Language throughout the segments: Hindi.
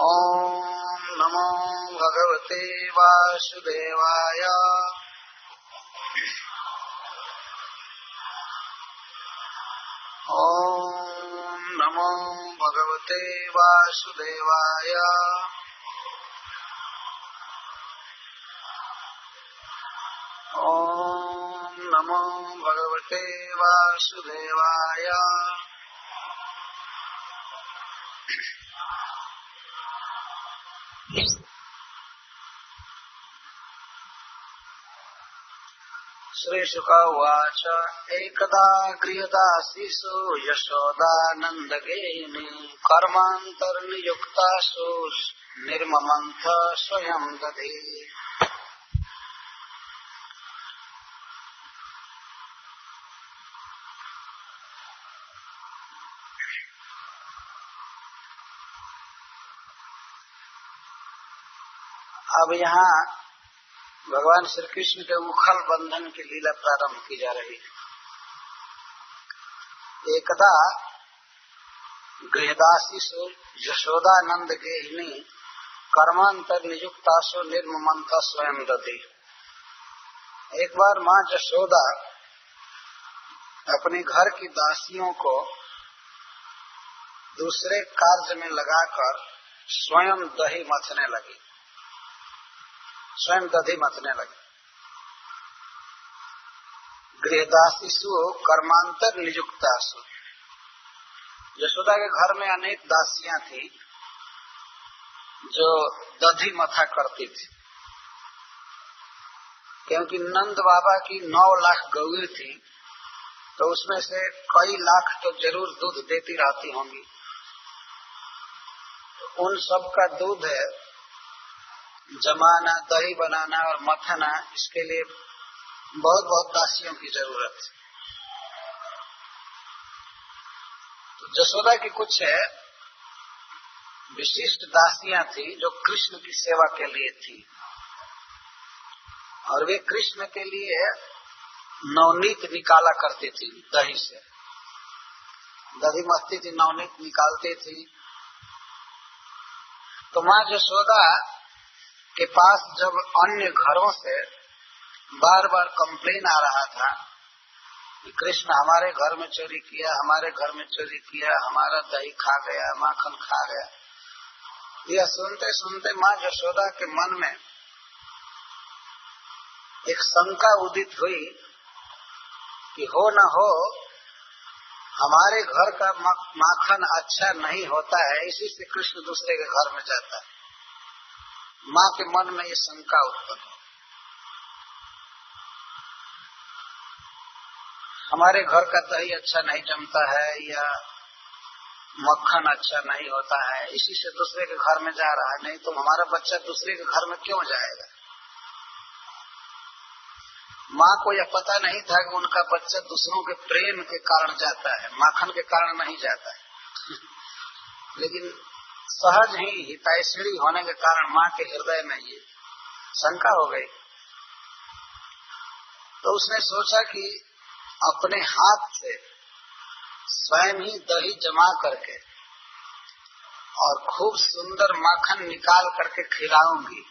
ओम नमो भगवते वासुदेवाय। ओम नमो भगवते वासुदेवाय। ओम नमो भगवते वासुदेवाय। श्रीशुक उवाच एकदा गृहदासीषु यशोदानन्दगेहिनी कर्मान्तर्नियुक्तासु निर्ममन्थ स्वयं दधि। अब यहाँ भगवान श्री कृष्ण के मुखल बंधन की लीला प्रारंभ की जा रही है। एकदा गृहदासीषु यशोदानंद गेहिनी कर्मांतर नियुक्तासु निर्ममंथ स्वयं दधि। एक बार माँ यशोदा अपने घर की दासियों को दूसरे कार्य में लगाकर स्वयं दही मथने लगी, स्वयं दधी मथने लगी। गृहदासीषु कर्मांतर नियुक्तासु। यशोदा के घर में अनेक दासियां थी जो दधी मथा करती थी, क्योंकि नंद बाबा की 9 लाख गौएं थी, तो उसमें से कई लाख तो जरूर दूध देती रहती होंगी। तो उन सब का दूध है जमाना, दही बनाना और मथना, इसके लिए बहुत बहुत दासियों की जरूरत है। तो यशोदा की कुछ विशिष्ट दासियां थी जो कृष्ण की सेवा के लिए थी, और वे कृष्ण के लिए नवनीत निकाला करती थी। दही से दही मथती थी, नवनीत निकालती थी। तो माँ यशोदा के पास जब अन्य घरों से बार बार कंप्लेन आ रहा था कि कृष्ण हमारे घर में चोरी किया, हमारे घर में चोरी किया, हमारा दही खा गया, माखन खा गया, यह सुनते सुनते माँ यशोदा के मन में एक शंका उदित हुई कि हो न हो हमारे घर का माखन अच्छा नहीं होता है, इसी से कृष्ण दूसरे के घर में जाता है। माँ के मन में ये शंका उत्पन्न हो, हमारे घर का दही अच्छा नहीं जमता है या मक्खन अच्छा नहीं होता है, इसी से दूसरे के घर में जा रहा है, नहीं तो हमारा बच्चा दूसरे के घर में क्यों जाएगा। माँ को यह पता नहीं था कि उनका बच्चा दूसरों के प्रेम के कारण जाता है, माखन के कारण नहीं जाता है। लेकिन सहज ही हितैषणी होने के कारण माँ के हृदय में ये शंका हो गई। तो उसने सोचा कि अपने हाथ से स्वयं ही दही जमा करके और खूब सुंदर माखन निकाल करके खिलाऊंगी,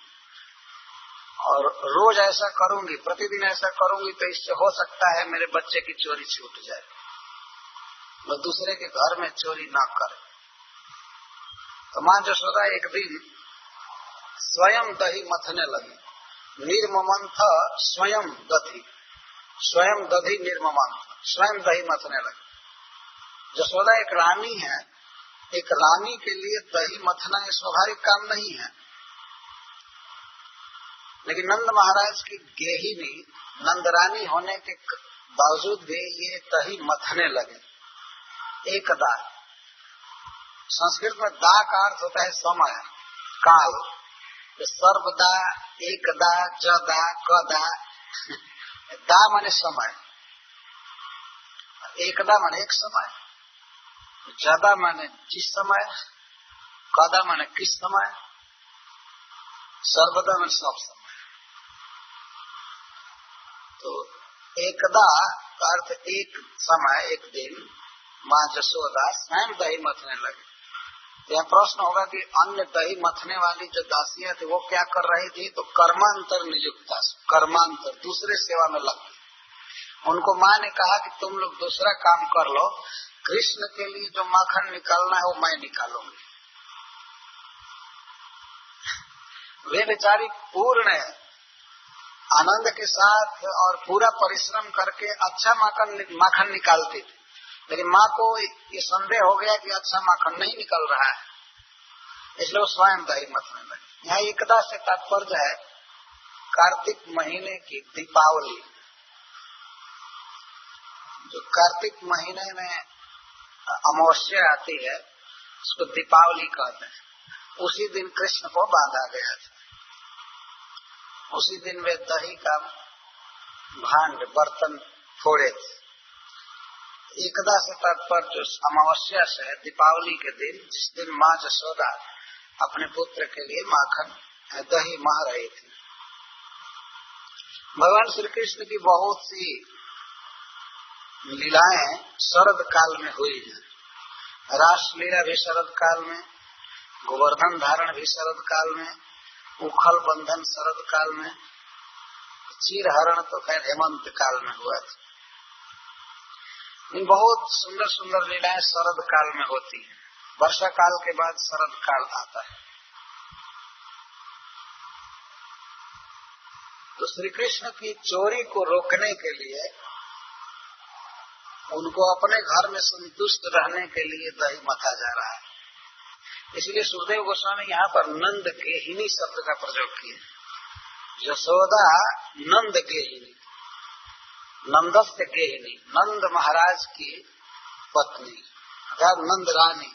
और रोज ऐसा करूंगी, प्रतिदिन ऐसा करूंगी, तो इससे हो सकता है मेरे बच्चे की चोरी छूट जाए, वो दूसरे के घर में चोरी न करे। तो माँ यशोदा एक दिन स्वयं दही मथने लगी। निर्ममंथ स्वयं दधी, स्वयं दधी निर्ममंथ, स्वयं दही मथने लगी। यशोदा एक रानी है, एक रानी के लिए दही मथना ये स्वाभाविक काम नहीं है। लेकिन नंद महाराज की गेहिनी नंदरानी होने के बावजूद भी ये दही मथने लगे। एकदा, संस्कृत में दा का अर्थ होता है समय, काल। सर्वदा, एकदा, जदा, कदा। दा माने समय, एकदा माने एक समय, जदा माने जिस समय, कदा माने किस समय, सर्वदा माने सब समय। तो एकदा का अर्थ एक समय, एक दिन माँ यशोदा स्वयं दही मथने लगे। यह प्रश्न होगा कि अन्य दही मथने वाली जो दासियां थी वो क्या कर रही थी, तो कर्मांतर नियुक्ता, कर्मांतर दूसरे सेवा में लगती। उनको माँ ने कहा कि तुम लोग दूसरा काम कर लो, कृष्ण के लिए जो माखन निकालना है वो मैं निकालूंगी। वे बेचारी पूर्ण आनंद के साथ और पूरा परिश्रम करके अच्छा माखन निकालती थी, लेकिन माँ को ये संदेह हो गया कि अच्छा माखन नहीं निकल रहा है, इसलिए वो स्वयं दही मथने लगी। यहाँ एकदा से तात्पर्य है कार्तिक महीने की दीपावली। जो कार्तिक महीने में अमावस्या आती है उसको दीपावली कहते हैं। उसी दिन कृष्ण को बांधा गया था, उसी दिन वे दही का भांड बर्तन फोड़े थे। एकदा से तात्पर्य जो अमावस्या से है दीपावली के दिन, जिस दिन माँ यशोदा अपने पुत्र के लिए माखन दही मह रही थी। भगवान श्री कृष्ण की बहुत सी लीलाएं शरद काल में हुई हैं। रासलीला भी शरद काल में, गोवर्धन धारण भी शरद काल में, उखल बंधन शरद काल में, चीरहरण तो खैर हेमंत काल में हुआ था। इन बहुत सुंदर सुंदर लीलाएं शरद काल में होती हैं। वर्षा काल के बाद शरद काल आता है। तो श्री कृष्ण की चोरी को रोकने के लिए, उनको अपने घर में संतुष्ट रहने के लिए दही मथा जा रहा है। इसलिए सुखदेव गोस्वामी यहाँ पर नंद गेहिनी शब्द का प्रयोग किए। यशोदा नंद गेहिनी, नंदस्य गेहिनी, नंद महाराज की पत्नी अर्थात नंद रानी।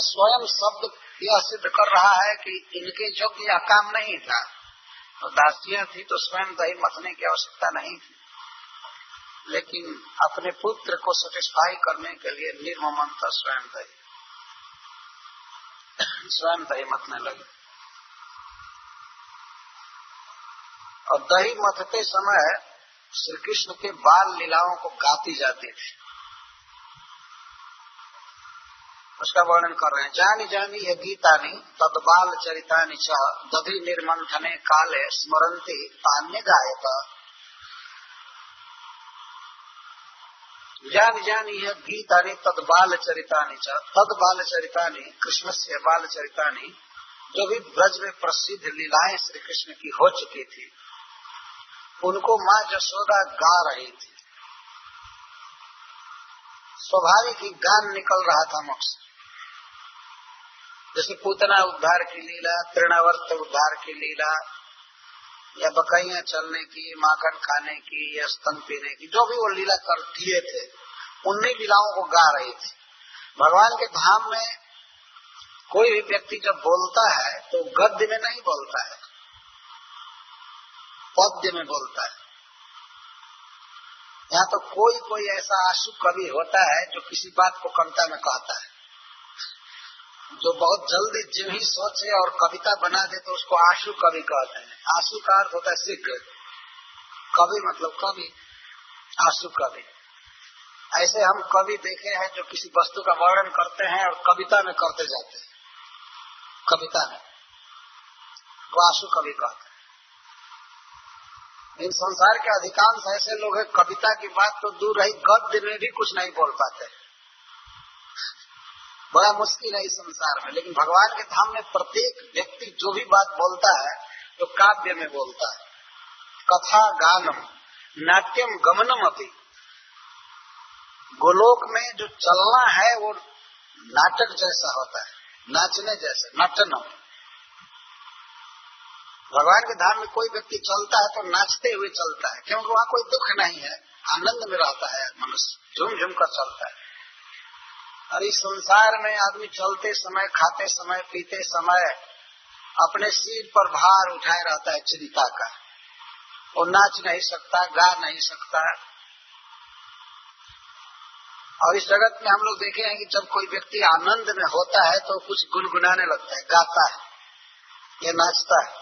स्वयं शब्द यह सिद्ध कर रहा है कि इनके योग्य यह काम नहीं था। तो दासियां थी तो स्वयं दही मथने की आवश्यकता नहीं थी, लेकिन अपने पुत्र को सेटिस्फाई करने के लिए निर्ममता स्वयं दही मथने लगी। और दही मथते समय श्री कृष्ण के बाल लीलाओं को गाती जाती थी। उसका वर्णन कर रहे हैं। जानी जानी यह गीतानी तद बाल चरितानि च दधि निर्मंथने काले स्मरन्ति तान्य गायत। जानी जानी यह गीतानि तद बाल चरितानि च, तद बाल चरितानि कृष्ण से बाल चरितानि, जो भी ब्रज में प्रसिद्ध लीलाएं श्री कृष्ण की हो चुकी थी उनको माँ यशोदा गा रही थी। स्वाभाविक ही गान निकल रहा था मुख से। जैसे पूतना उद्धार की लीला, तृणावर्त उद्धार की लीला, या बकैया चलने की, माखन खाने की, या स्तन पीने की, जो भी वो लीला कर किए थे उन्हीं लीलाओं को गा रही थी। भगवान के धाम में कोई भी व्यक्ति जब बोलता है तो गद्य में नहीं बोलता है, पद्य में बोलता है। यहाँ तो कोई कोई ऐसा आशु कवि होता है जो किसी बात को कविता में कहता है, जो बहुत जल्दी जो ही सोचे और कविता बना दे तो उसको आशु कवि कहते हैं। आशु का अर्थ होता है शीघ्र, कवि मतलब कवि, आशु कवि। ऐसे हम कवि देखे हैं जो किसी वस्तु का वर्णन करते हैं और कविता में करते जाते हैं, कविता में, वो आशु कवि कहते हैं। इन संसार के अधिकांश ऐसे लोग हैं कविता की बात तो दूर रही, गद्य में भी कुछ नहीं बोल पाते। बड़ा मुश्किल है इस संसार में। लेकिन भगवान के धाम में प्रत्येक व्यक्ति जो भी बात बोलता है तो काव्य में बोलता है। कथा गानम नाट्यम गमनम अपि, गोलोक में जो चलना है वो नाटक जैसा होता है, नाचने जैसे, नटनम। भगवान के धाम में कोई व्यक्ति चलता है तो नाचते हुए चलता है, क्योंकि वहाँ कोई दुख नहीं है, आनंद में रहता है मनुष्य, झूम झूम कर चलता है। और इस संसार में आदमी चलते समय, खाते समय, पीते समय अपने सिर पर भार उठाए रहता है चिंता का। वो नाच नहीं सकता, गा नहीं सकता। और इस जगत में हम लोग देखे हैं कि जब कोई व्यक्ति आनंद में होता है तो कुछ गुनगुनाने लगता है, गाता है या नाचता है।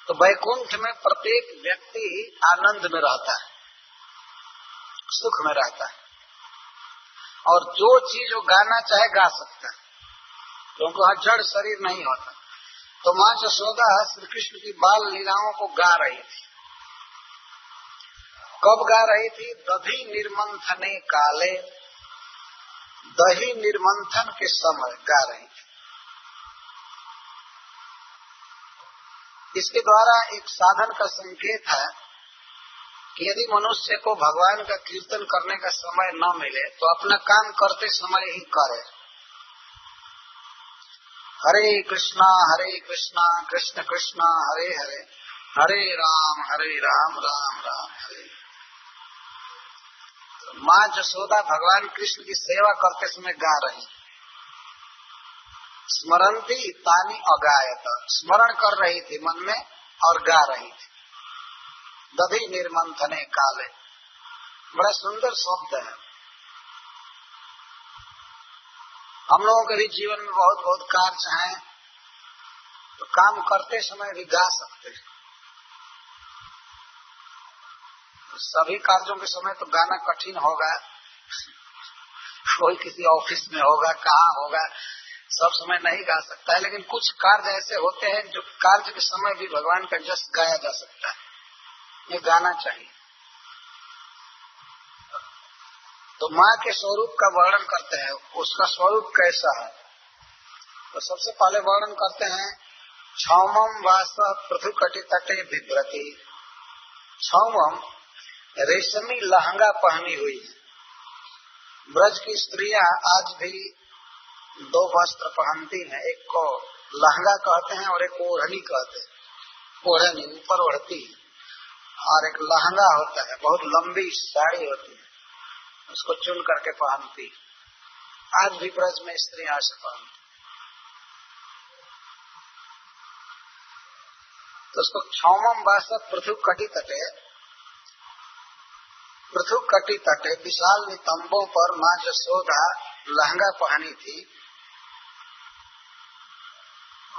तो वैकुंठ में प्रत्येक व्यक्ति आनंद में रहता है, सुख में रहता है, और जो चीज वो गाना चाहे गा सकता है। क्योंकि वहाँ जड़ शरीर नहीं होता। तो माँ यशोदा श्री कृष्ण की बाल लीलाओं को गा रही थी। कब गा रही थी? दधी निर्मंथने काले, दही निर्मंथन के समय गा रही थी। इसके द्वारा एक साधन का संकेत है कि यदि मनुष्य को भगवान का कीर्तन करने का समय न मिले तो अपना काम करते समय ही करे। हरे कृष्णा कृष्ण कृष्णा हरे हरे, हरे राम राम राम हरे। तो माँ यशोदा भगवान कृष्ण की सेवा करते समय गा रही, स्मरंती तानी अगायत, स्मरण कर रही थी मन में और गा रही थी। दधी निर्मंथने काले, बड़ा सुंदर शब्द है। हम लोगों के भी जीवन में बहुत बहुत कार्य हैं, तो काम करते समय भी गा सकते हैं। तो सभी कार्यों के समय तो गाना कठिन होगा, कोई किसी ऑफिस में होगा, कहाँ होगा, सब समय नहीं गा सकता है। लेकिन कुछ कार्य ऐसे होते हैं जो कार्य के समय भी भगवान का जस गाया जा सकता है, ये गाना चाहिए। तो माँ के स्वरूप का वर्णन करते हैं, उसका स्वरूप कैसा है। तो सबसे पहले वर्णन करते हैं, क्षौमम वास पृथु कटि तटे बिभ्रति। क्षौमम रेशमी लहंगा पहनी हुई है। ब्रज की स्त्रियां आज भी दो वस्त्र पहनती हैं, एक को लहंगा कहते हैं और एक ओढ़नी कहते हैं। ओढ़नी ऊपर ओढ़ती है और एक लहंगा होता है, बहुत लंबी साड़ी होती है, उसको चुन करके पहनती। आज भी ब्रज में स्त्रियां ऐसे पहनती। तो उसको क्षौमम वास पृथु कटि तटे, पृथु कटि तटे विशाल नितंबों पर माँ यशोदा लहंगा पहनी थी।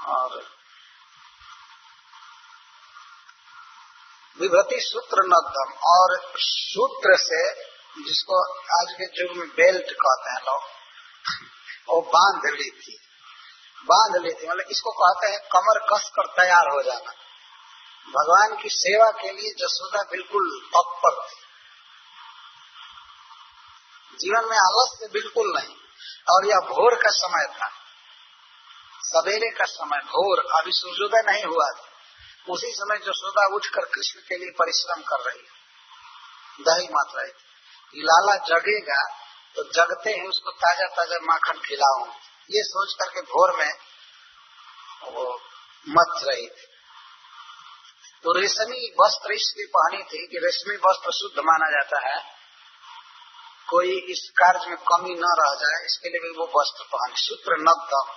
और विभूति सूत्र नग्धम, और सूत्र से, जिसको आज के युग में बेल्ट कहते हैं लोग, वो बांध ली थी। मतलब इसको कहते हैं कमर कस कर तैयार हो जाना। भगवान की सेवा के लिए यशोदा बिल्कुल तत्पर थी, जीवन में आलस्य बिल्कुल नहीं। और यह भोर का समय था, सवेरे का समय, भोर, अभी सूर्योदय नहीं हुआ था। उसी समय यशोदा उठकर कृष्ण के लिए परिश्रम कर रही है, दही मत रही थी। लाला जगेगा तो जगते ही उसको ताजा ताजा माखन खिलाऊं, ये सोच करके भोर में वो मत रही थी। तो रेशमी वस्त्र इसलिए पहनी थी कि रेशमी वस्त्र शुद्ध माना जाता है, कोई इस कार्य में कमी न रह जाए, इसके लिए भी वो वस्त्र पहने। सूत्र नग्धम,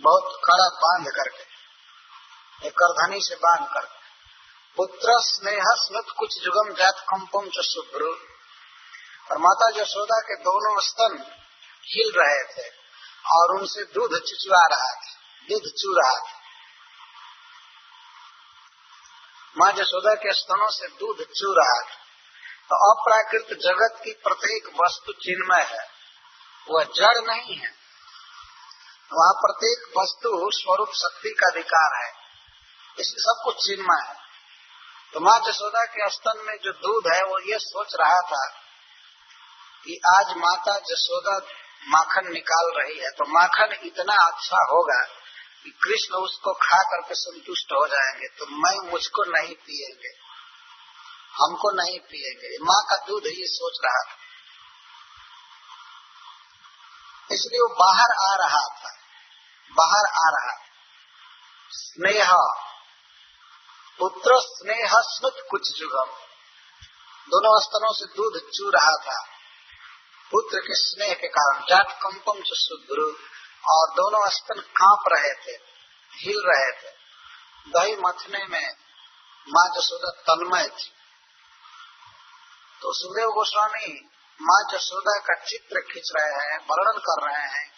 बहुत कड़ा बांध करके, एक करधनी से बांध कर। पुत्र स्नेह स्मृत कुछ जुगम जात कंपम च शुभ्र, और माता यशोदा के दोनों स्तन हिल रहे थे और उनसे दूध चुचुआ रहा था, दूध चू रहा था। माँ यशोदा के स्तनों से दूध चू रहा था। तो अप्राकृत जगत की प्रत्येक वस्तु चिन्मय है, वह जड़ नहीं है। वहाँ प्रत्येक वस्तु स्वरूप शक्ति का अधिकार है, इसलिए सब कुछ चिन्मय है। तो माँ यशोदा के स्तन में जो दूध है, वो ये सोच रहा था कि आज माता यशोदा माखन निकाल रही है, तो माखन इतना अच्छा होगा कि कृष्ण उसको खा करके संतुष्ट हो जाएंगे, तो मुझको नहीं पिएंगे, हमको नहीं पिएंगे। माँ का दूध ये सोच रहा था, इसलिए वो बाहर आ रहा था। स्नेह, पुत्र स्नेह स्मृत कुछ जुगम, दोनों स्तनों से दूध चू रहा था पुत्र के स्नेह के कारण। जात कंपम च शुभ्र, और दोनों स्तन कांप रहे थे, हिल रहे थे। दही मथने में माँ यशोदा तन्मय थी। तो सुखदेव गोस्वामी माँ यशोदा का चित्र खींच रहे हैं, वर्णन कर रहे हैं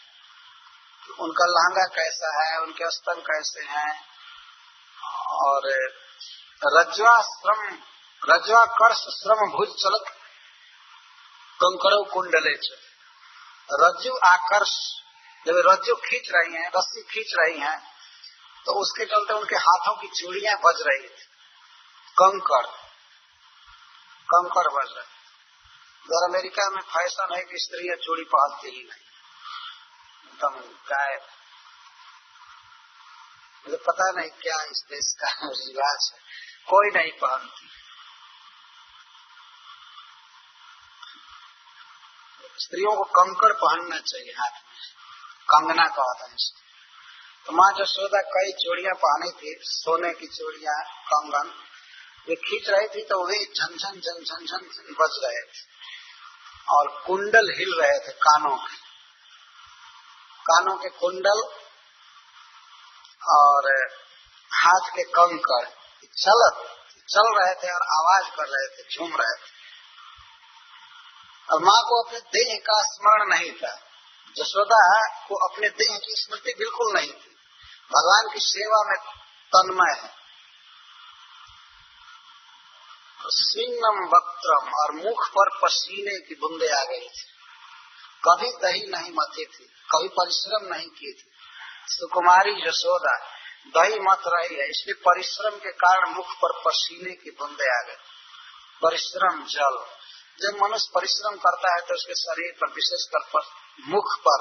कि उनका लहंगा कैसा है, उनके स्तन कैसे हैं, और रज्वा कर्ष श्रम भुज चलत कंकड़ो कुंडले, रज्जु आकर्ष जब रज्जू खींच रही हैं, रस्सी खींच रही हैं, तो उसके चलते उनके हाथों की चूड़ियां बज रही थी, कंकड़ बज रहे। इधर अमेरिका में फैशन है कि स्त्रियां चूड़ी पहनती ही नहीं, एकदम गायब। मुझे पता नहीं क्या इस देश का रिवाज है, कोई नहीं पहनती। स्त्रियों को कंकड़ पहनना चाहिए हाथ में, कंगना कहते हैं इसको। तो माँ यशोदा कई चूड़ियां पहनी थी, सोने की चूड़ियां, कंगन। वे खींच रही थी तो वे झन झन बज रहे थे और कुंडल हिल रहे थे, कानों के कुंडल और हाथ के कंकड़ चल रहे थे और आवाज कर रहे थे, झूम रहे थे। और माँ को अपने देह का स्मरण नहीं था। यशोदा को अपने देह की स्मृति बिल्कुल नहीं थी, भगवान की सेवा में तन्मय है। स्विन्नम वक्त्रम, और मुख पर पसीने की बूंदे आ गई थी। कभी दही नहीं मथी थी, कभी परिश्रम नहीं की थी। सुकुमारी यशोदा दही मत रही है, इसलिए परिश्रम के कारण मुख पर पसीने की बूंदे आ गई। परिश्रम जल, जब मनुष्य परिश्रम करता है तो उसके शरीर पर, विशेषकर पर मुख पर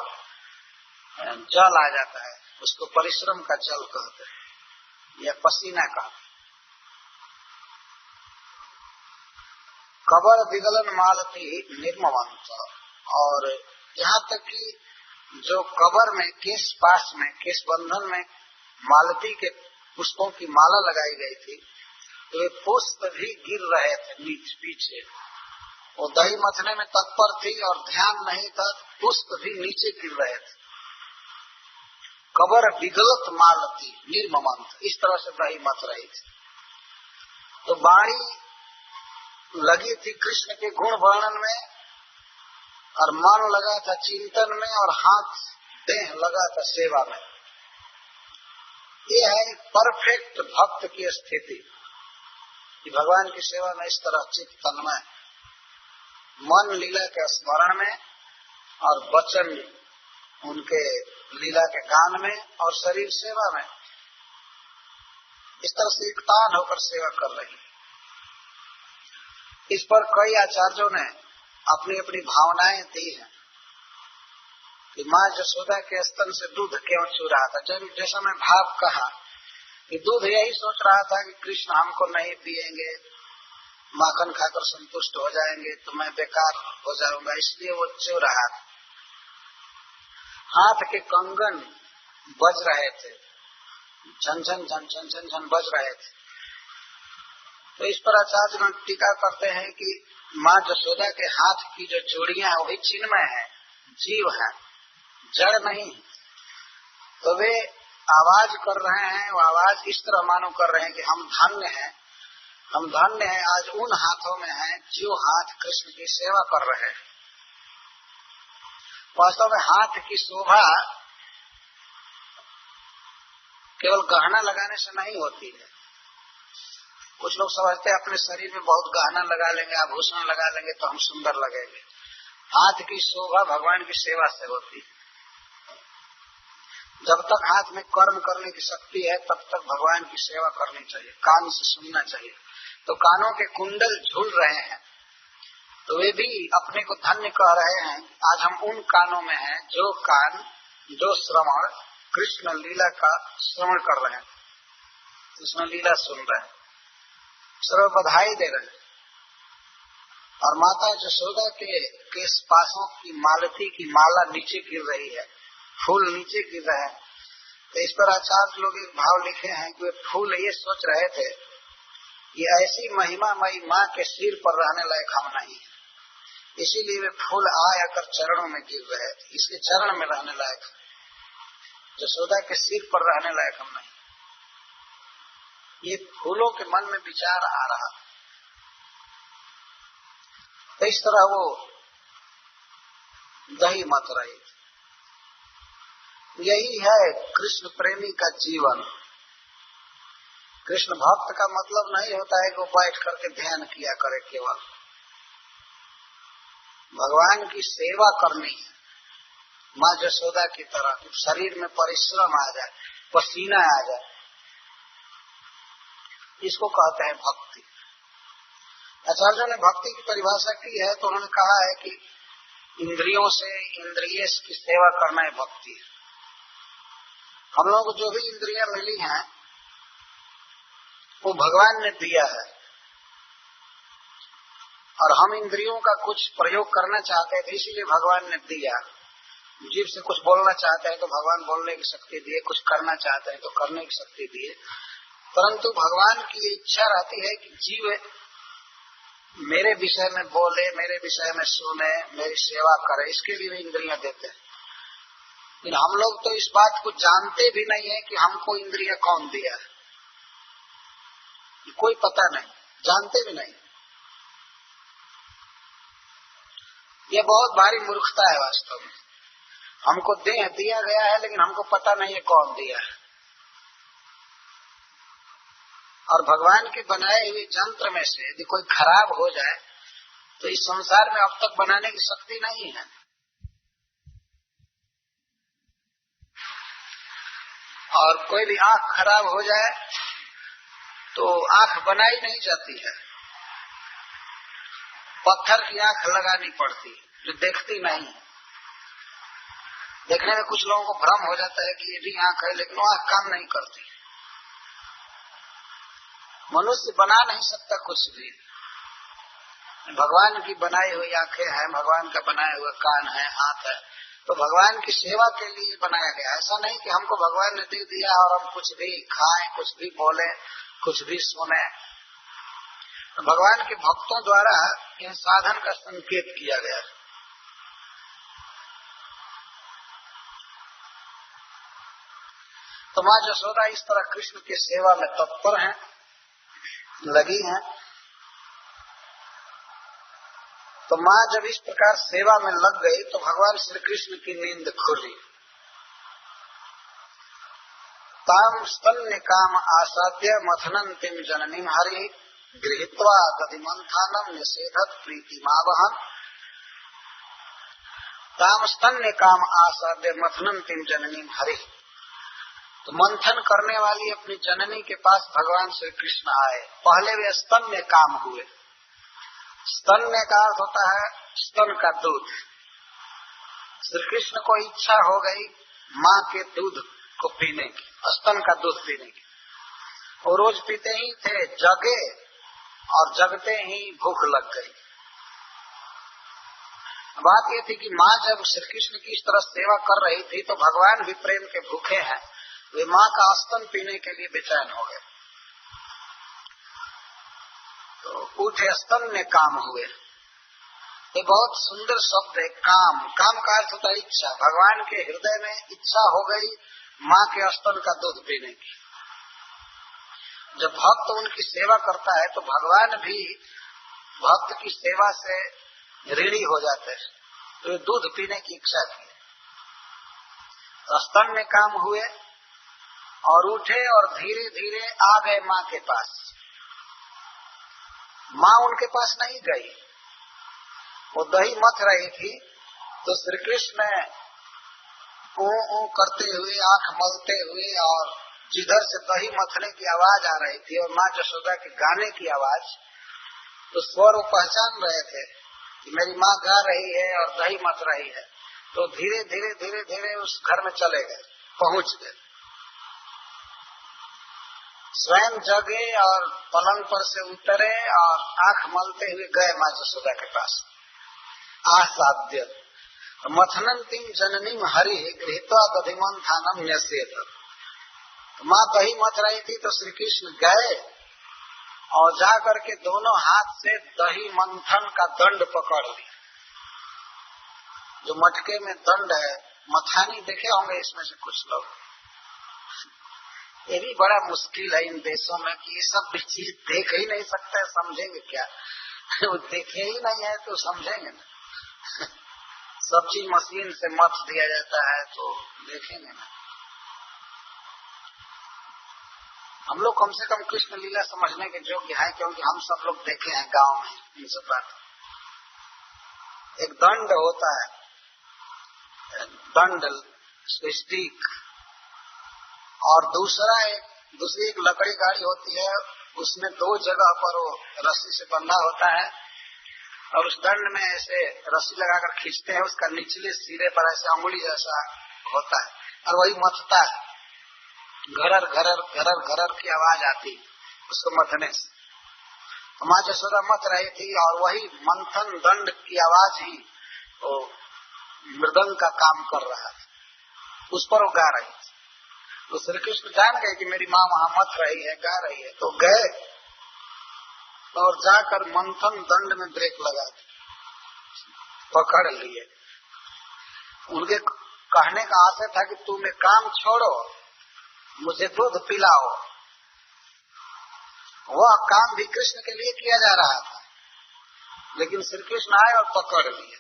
जल आ जाता है, उसको परिश्रम का जल कहते हैं या पसीना कहते हैं। कबर विगलन मालती निर्मवंत, और यहाँ तक कि जो कबर में केश पास में, केश बंधन में मालती के पुष्पों की माला लगाई गई थी, तो वे पुष्प भी गिर रहे थे नीचे पीछे। वो दही मथने में तत्पर थी और ध्यान नहीं था, पुष्प भी नीचे गिर रहे थे। कबर विगलत मालती निर्ममंत, इस तरह से दही मथ रही थी। तो वाणी लगी थी कृष्ण के गुण वर्णन में, और मन लगा था चिंतन में, और हाथ देह लगा था सेवा में। ये है परफेक्ट भक्त की स्थिति कि भगवान की सेवा में इस तरह चित्त तन्मय, मन लीला के स्मरण में और वचन उनके लीला के गान में और शरीर सेवा में, इस तरह से एकतान होकर सेवा कर रही। इस पर कई आचार्यों ने अपनी अपनी भावनाएं दी हैं कि माँ यशोदा के स्तन से दूध क्यों चू रहा था। जैसा मैं भाव कहा कि दूध यही सोच रहा था कि कृष्ण हमको नहीं पिएंगे, माखन खाकर संतुष्ट हो जाएंगे तो मैं बेकार हो जाऊंगा, इसलिए वो चू रहा था। हाथ के कंगन बज रहे थे, झन झन बज रहे थे। तो इस पर आचार्य टीका करते हैं कि माँ यशोदा के हाथ की जो चूड़ियां वही चिन्मय है, जीव है, जड़ नहीं। तो वे आवाज कर रहे हैं, वो आवाज इस तरह मानो कर रहे हैं कि हम धन्य हैं, हम धन्य हैं, आज उन हाथों में हैं जो हाथ कृष्ण की सेवा कर रहे हैं। वास्तव में हाथ की शोभा केवल गहना लगाने से नहीं होती है। कुछ लोग समझते हैं अपने शरीर में बहुत गहना लगा लेंगे, आभूषण लगा लेंगे तो हम सुंदर लगेंगे। हाथ की शोभा भगवान की सेवा से होती है। जब तक हाथ में कर्म करने की शक्ति है तब तक भगवान की सेवा करनी चाहिए, कान से सुनना चाहिए। तो कानों के कुंडल झूल रहे हैं तो वे भी अपने को धन्य कह रहे हैं। आज हम उन कानों में हैं जो कान, जो श्रवण कृष्ण लीला का श्रवण कर रहे हैं, कृष्ण लीला सुन रहे हैं, सर्व बधाई दे रहे हैं। और माता यशोदा के केश पासों की मालती की माला नीचे गिर रही है, फूल नीचे गिर रहे हैं। तो इस पर आचार्य लोग एक भाव लिखे हैं कि वे फूल ये सोच रहे थे कि ऐसी महिमामयी माँ के सिर पर रहने लायक हम नहीं है, इसीलिए वे फूल आकर चरणों में गिर रहे थे, इसके चरण में रहने लायक, यशोदा के सिर पर रहने लायक हम नहीं। ये फूलों के मन में विचार आ रहा। तो इस तरह वो दही मत रही। यही है कृष्ण प्रेमी का जीवन। कृष्ण भक्त का मतलब नहीं होता है कि वो बैठ करके ध्यान किया करे, केवल भगवान की सेवा करनी है। माँ यशोदा की तरह शरीर में परिश्रम आ जाए, पसीना आ जाए, इसको कहते हैं भक्ति। आचार्यों ने भक्ति की परिभाषा की है तो उन्होंने कहा है कि इंद्रियों से इंद्रिय की सेवा करना ही भक्ति है। हम लोगों को जो भी इंद्रियां मिली हैं वो भगवान ने दिया है, और हम इंद्रियों का कुछ प्रयोग करना चाहते थे इसीलिए भगवान ने दिया। जीभ से कुछ बोलना चाहते हैं तो भगवान बोलने की शक्ति दिए, कुछ करना चाहते हैं तो करने की शक्ति दिए। परंतु भगवान की ये इच्छा रहती है कि जीव मेरे विषय में बोले, मेरे विषय में सुने, मेरी सेवा करे, इसके लिए इंद्रियां देते हैं। लेकिन हम लोग तो इस बात को जानते भी नहीं है कि हमको इंद्रिय कौन दिया है, कोई पता नहीं, जानते भी नहीं। ये बहुत भारी मूर्खता है वास्तव में। हमको देह दिया गया है लेकिन हमको पता नहीं है कौन दिया है। और भगवान के बनाए हुए यंत्र में से यदि कोई खराब हो जाए तो इस संसार में अब तक बनाने की शक्ति नहीं है। और कोई भी आंख खराब हो जाए तो आंख बनाई नहीं जाती है, पत्थर की आंख लगानी पड़ती है जो देखती नहीं है। देखने में कुछ लोगों को भ्रम हो जाता है कि ये भी आंख है, लेकिन वो आंख काम नहीं करती। मनुष्य बना नहीं सकता कुछ भी। भगवान की बनाई हुई आंखें हैं, भगवान का बनाया हुआ कान है, हाथ है, तो भगवान की सेवा के लिए बनाया गया। ऐसा नहीं कि हमको भगवान ने दे दिया और हम कुछ भी खाएं, कुछ भी बोले, कुछ भी सुने। तो भगवान के भक्तों द्वारा इन साधन का संकेत किया गया। तो माँ यशोदा इस तरह कृष्ण की सेवा में तत्पर हैं, लगी हैं। तो माँ जब इस प्रकार सेवा में लग गई तो भगवान श्री कृष्ण की नींद खुली। ताम स्तन्य काम आसाद्य मथनंतिम जननीम हरि गृहीत्वा दधिमंथानम निषेधत प्रीतिमावहन। ताम स्तन्य काम आसाद्य मथनंतिम जननीम हरि। तो मंथन करने वाली अपनी जननी के पास भगवान श्री कृष्ण आए। पहले वे स्तन में काम हुए। स्तन में का अर्थ होता है स्तन का दूध। श्री कृष्ण को इच्छा हो गई माँ के दूध को पीने की, स्तन का दूध पीने की। वो रोज पीते ही थे, जगे और जगते ही भूख लग गई। बात ये थी कि माँ जब श्री कृष्ण की इस तरह सेवा कर रही थी तो भगवान भी प्रेम के भूखे हैं, वे माँ का स्तन पीने के लिए बेचैन हो गए। तो उठे स्तन में काम हुए। ये बहुत सुंदर शब्द है काम। काम का अर्थ होता है इच्छा। भगवान के हृदय में इच्छा हो गई माँ के स्तन का दूध पीने की। जब भक्त उनकी सेवा करता है तो भगवान भी भक्त की सेवा से ऋणी हो जाते हैं, तो दूध पीने की इच्छा की। स्तन में काम हुए और उठे और धीरे धीरे आ गए माँ के पास। माँ उनके पास नहीं गई, वो दही मथ रही थी तो श्री कृष्ण ऊ करते हुए, आंख मलते हुए, और जिधर से दही मथने की आवाज आ रही थी और माँ यशोदा के गाने की आवाज, तो स्वर वो पहचान रहे थे कि मेरी माँ गा रही है और दही मथ रही है। तो धीरे धीरे धीरे धीरे उस घर में चले गए, पहुंच गए। स्वयं जगे और पलंग पर से उतरे और आंख मलते हुए गए माँ यशोदा के पास। आसाद्य मथनंतिम जननीम हरि गृहीत्वा दधिमंथानम न्यसेत। माँ दही मथ रही थी तो श्री कृष्ण गए और जा करके दोनों हाथ से दही मंथन का दंड पकड़ लिया। जो मटके में दंड है, मथानी देखे होंगे इसमें से कुछ लोग। ये भी बड़ा मुश्किल है इन देशों में कि ये सब चीज देख ही नहीं सकते, समझेंगे क्या? वो देखे ही नहीं है तो समझेंगे ना। सब चीज मशीन से मथ दिया जाता है तो देखेंगे ना। हम लोग कम से कम कृष्ण लीला समझने के योग्य है, क्योंकि हम सब लोग देखे हैं गांव में इन सब बात। एक दंड होता है, दंड स्टिक, और दूसरी एक लकड़ी गाड़ी होती है, उसमें 2 जगह पर वो रस्सी से बंधा होता है और उस दंड में ऐसे रस्सी लगाकर खींचते हैं, उसका निचले सिरे पर ऐसे अंगुली जैसा होता है और वही मथता है, घरर घरर घरर घरर की आवाज आती उसको मथने से। तो माँ यशोदा मथ रही थी और वही मंथन दंड की आवाज ही वो मृदंग का काम कर रहा था, उस पर वो गा रही थी। तो श्री कृष्ण जान गए कि मेरी माँ वहां मथ रही है, गा रही है, तो गए और जाकर मंथन दंड में ब्रेक लगा दी, पकड़ लिए। उनके कहने का आशय था कि तुम एक काम छोड़ो, मुझे दूध पिलाओ। वह काम भी कृष्ण के लिए किया जा रहा था, लेकिन श्री कृष्ण आए और पकड़ लिए।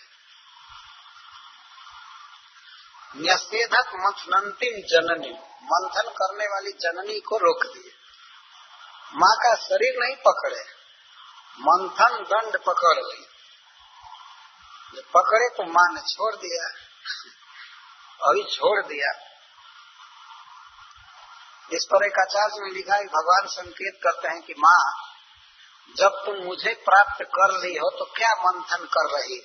न्यसेधक मंथनंतिम जननी, मंथन करने वाली जननी को रोक दिए। माँ का शरीर नहीं पकड़े, मंथन दंड पकड़ ली। जब पकड़े तो माँ ने छोड़ दिया, अभी छोड़ दिया। इस पर एक आचार्य ने लिखा है, भगवान संकेत करते हैं कि माँ जब तुम मुझे प्राप्त कर ली हो तो क्या मंथन कर रही हो।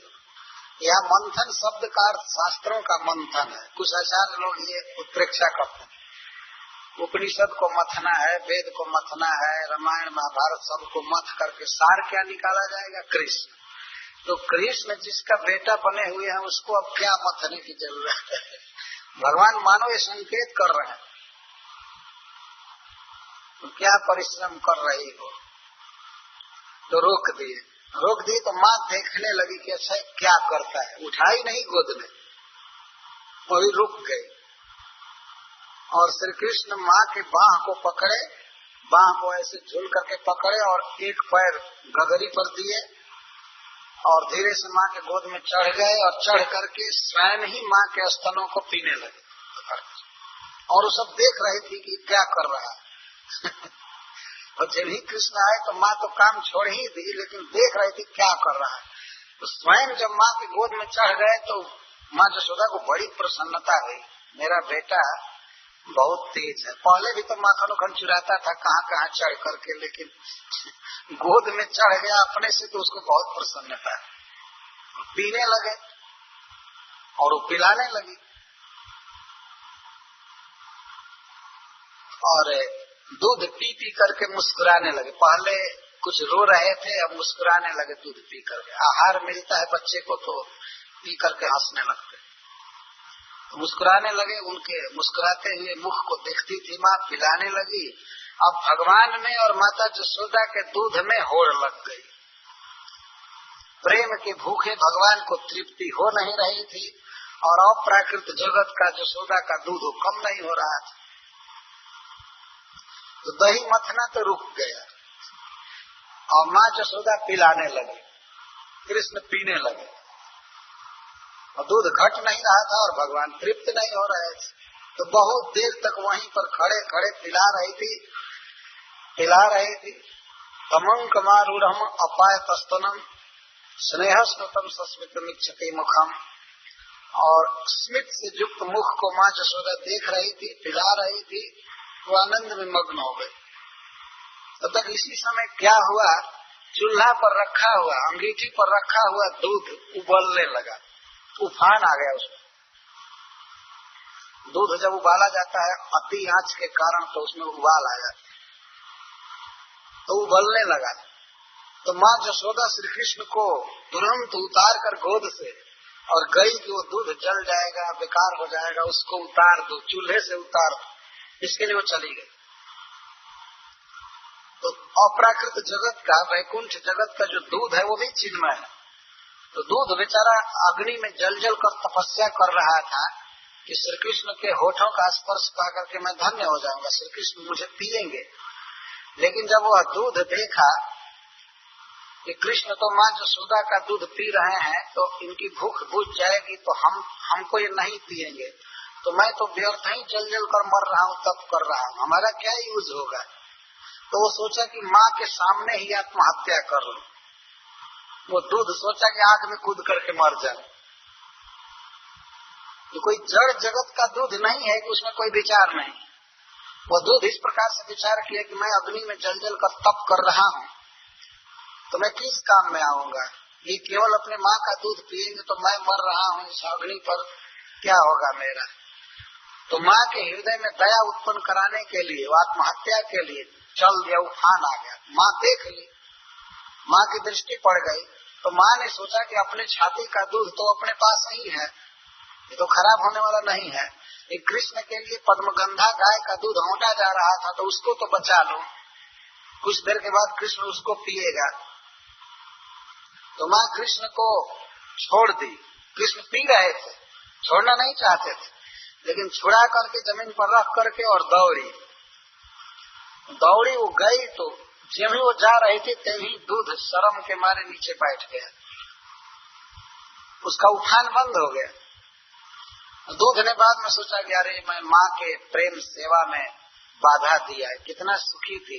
यह मंथन शब्द का अर्थ शास्त्रों का मंथन है। कुछ आचार्य लोग ये उत्प्रेक्षा करते हैं, उपनिषद को मथना है, वेद को मथना है, रामायण महाभारत सबको मथ करके सार क्या निकाला जाएगा, कृष्ण। तो कृष्ण जिसका बेटा बने हुए हैं उसको अब क्या मथने की जरूरत है। भगवान मानो ये संकेत कर रहे हैं, तो क्या परिश्रम कर रही हो। तो रोक दी तो माँ देखने लगी कि अच्छा क्या करता है, उठाई नहीं गोद में, वही रुक गई। और श्री कृष्ण माँ के बाह को पकड़े, बाह को ऐसे झूल करके पकड़े और एक पैर गगरी पर दिए और धीरे से माँ के गोद में चढ़ गए और चढ़ करके स्वयं ही माँ के स्तनों को पीने लगे। और वो सब देख रही थी कि क्या कर रहा है। और जब ही कृष्ण आए तो माँ तो काम छोड़ ही दी, लेकिन देख रही थी क्या कर रहा है। तो स्वयं जब माँ के गोद में चढ़ गए तो माँ यशोदा को बड़ी प्रसन्नता हुई, मेरा बेटा बहुत तेज है। पहले भी तो माखन उखन चुराता था कहाँ कहाँ चढ़ करके, लेकिन गोद में चढ़ गया अपने से तो उसको बहुत प्रसन्नता है। पीने लगे और वो पिलाने लगी और दूध पी पी करके मुस्कुराने लगे। पहले कुछ रो रहे थे, अब मुस्कुराने लगे दूध पी करके। आहार मिलता है बच्चे को तो पी करके हंसने लगते, तो मुस्कुराने लगे। उनके मुस्कुराते हुए मुख को देखती थी माँ, पिलाने लगी। अब भगवान में और माता यशोदा के दूध में होड़ लग गई। प्रेम के भूखे भगवान को तृप्ति हो नहीं रही थी और अप्राकृत जगत का यशोदा का दूध कम नहीं हो रहा था। तो दही मथना तो रुक गया और माँ यशोदा पिलाने लगी, कृष्ण पीने लगे और दूध घट नहीं रहा था और भगवान तृप्त नहीं हो रहे थे। तो बहुत देर तक वहीं पर खड़े खड़े पिला रही थी। तमंकमारूढ़ अपाय तस्तनम स्नेह स्मृतम सस्मितम इच्छति मुखम। और स्मित से युक्त मुख को माँ यशोदा देख रही थी, पिला रही थी, वो आनंद में मग्न हो गए। तब तक इसी समय क्या हुआ, चूल्हा पर रखा हुआ, अंगीठी पर रखा हुआ दूध उबलने लगा, उफान आ गया उसमें। दूध जब उबाला जाता है अति आंच के कारण तो उसमें उबाल आ जाता है, तो उबलने लगा। तो माँ यशोदा श्री कृष्ण को तुरंत उतार कर गोद से और गई कि वो दूध जल जाएगा, बेकार हो जाएगा, उसको उतार दो, चूल्हे से उतार दो, इसके लिए वो चली गई। तो अप्राकृत जगत का, वैकुंठ जगत का जो दूध है वो भी चिन्मय है। तो दूध बेचारा अग्नि में जल जल कर तपस्या कर रहा था कि श्री कृष्ण के होठों का स्पर्श पा करके मैं धन्य हो जाऊंगा, श्री कृष्ण मुझे पिएंगे। लेकिन जब वह दूध देखा कि कृष्ण तो माँ यशोदा का दूध पी रहे हैं तो इनकी भूख बुझ जाएगी, तो हमको ये नहीं पिएंगे, तो मैं तो व्यर्थ ही जल जल कर मर रहा हूँ, तप कर रहा हूँ, हमारा क्या यूज होगा। तो वो सोचा कि माँ के सामने ही आत्महत्या कर लूं। वो दूध सोचा कि आग में कूद करके मर जाए। कि कोई जड़ जगत का दूध नहीं है कि उसमें कोई विचार नहीं। वो दूध इस प्रकार से विचार किया कि मैं अग्नि में जल जल कर तप कर रहा हूँ, तो मैं किस काम में आऊंगा। ये केवल अपने माँ का दूध पिएंगे तो मैं मर रहा हूँ इस अग्नि पर, क्या होगा मेरा। तो माँ के हृदय में दया उत्पन्न कराने के लिए, आत्महत्या के लिए चल दिया, उफान आ गया। माँ देख ली, माँ की दृष्टि पड़ गई, तो माँ ने सोचा कि अपने छाती का दूध तो अपने पास ही है, ये तो खराब होने वाला नहीं है। एक कृष्ण के लिए पद्मगंधा गाय का दूध औंटा जा रहा था, तो उसको तो बचा लो, कुछ देर के बाद कृष्ण उसको पिएगा। तो माँ कृष्ण को छोड़ दी। कृष्ण पी रहे थे, छोड़ना नहीं चाहते थे, लेकिन छुड़ा करके जमीन पर रख करके और दौड़ी वो गई। तो जब ही वो जा रही थी तभी दूध शर्म के मारे नीचे बैठ गया, उसका उफान बंद हो गया। दूध ने बाद में सोचा कि अरे मैं माँ के प्रेम सेवा में बाधा दिया है, कितना सुखी थी,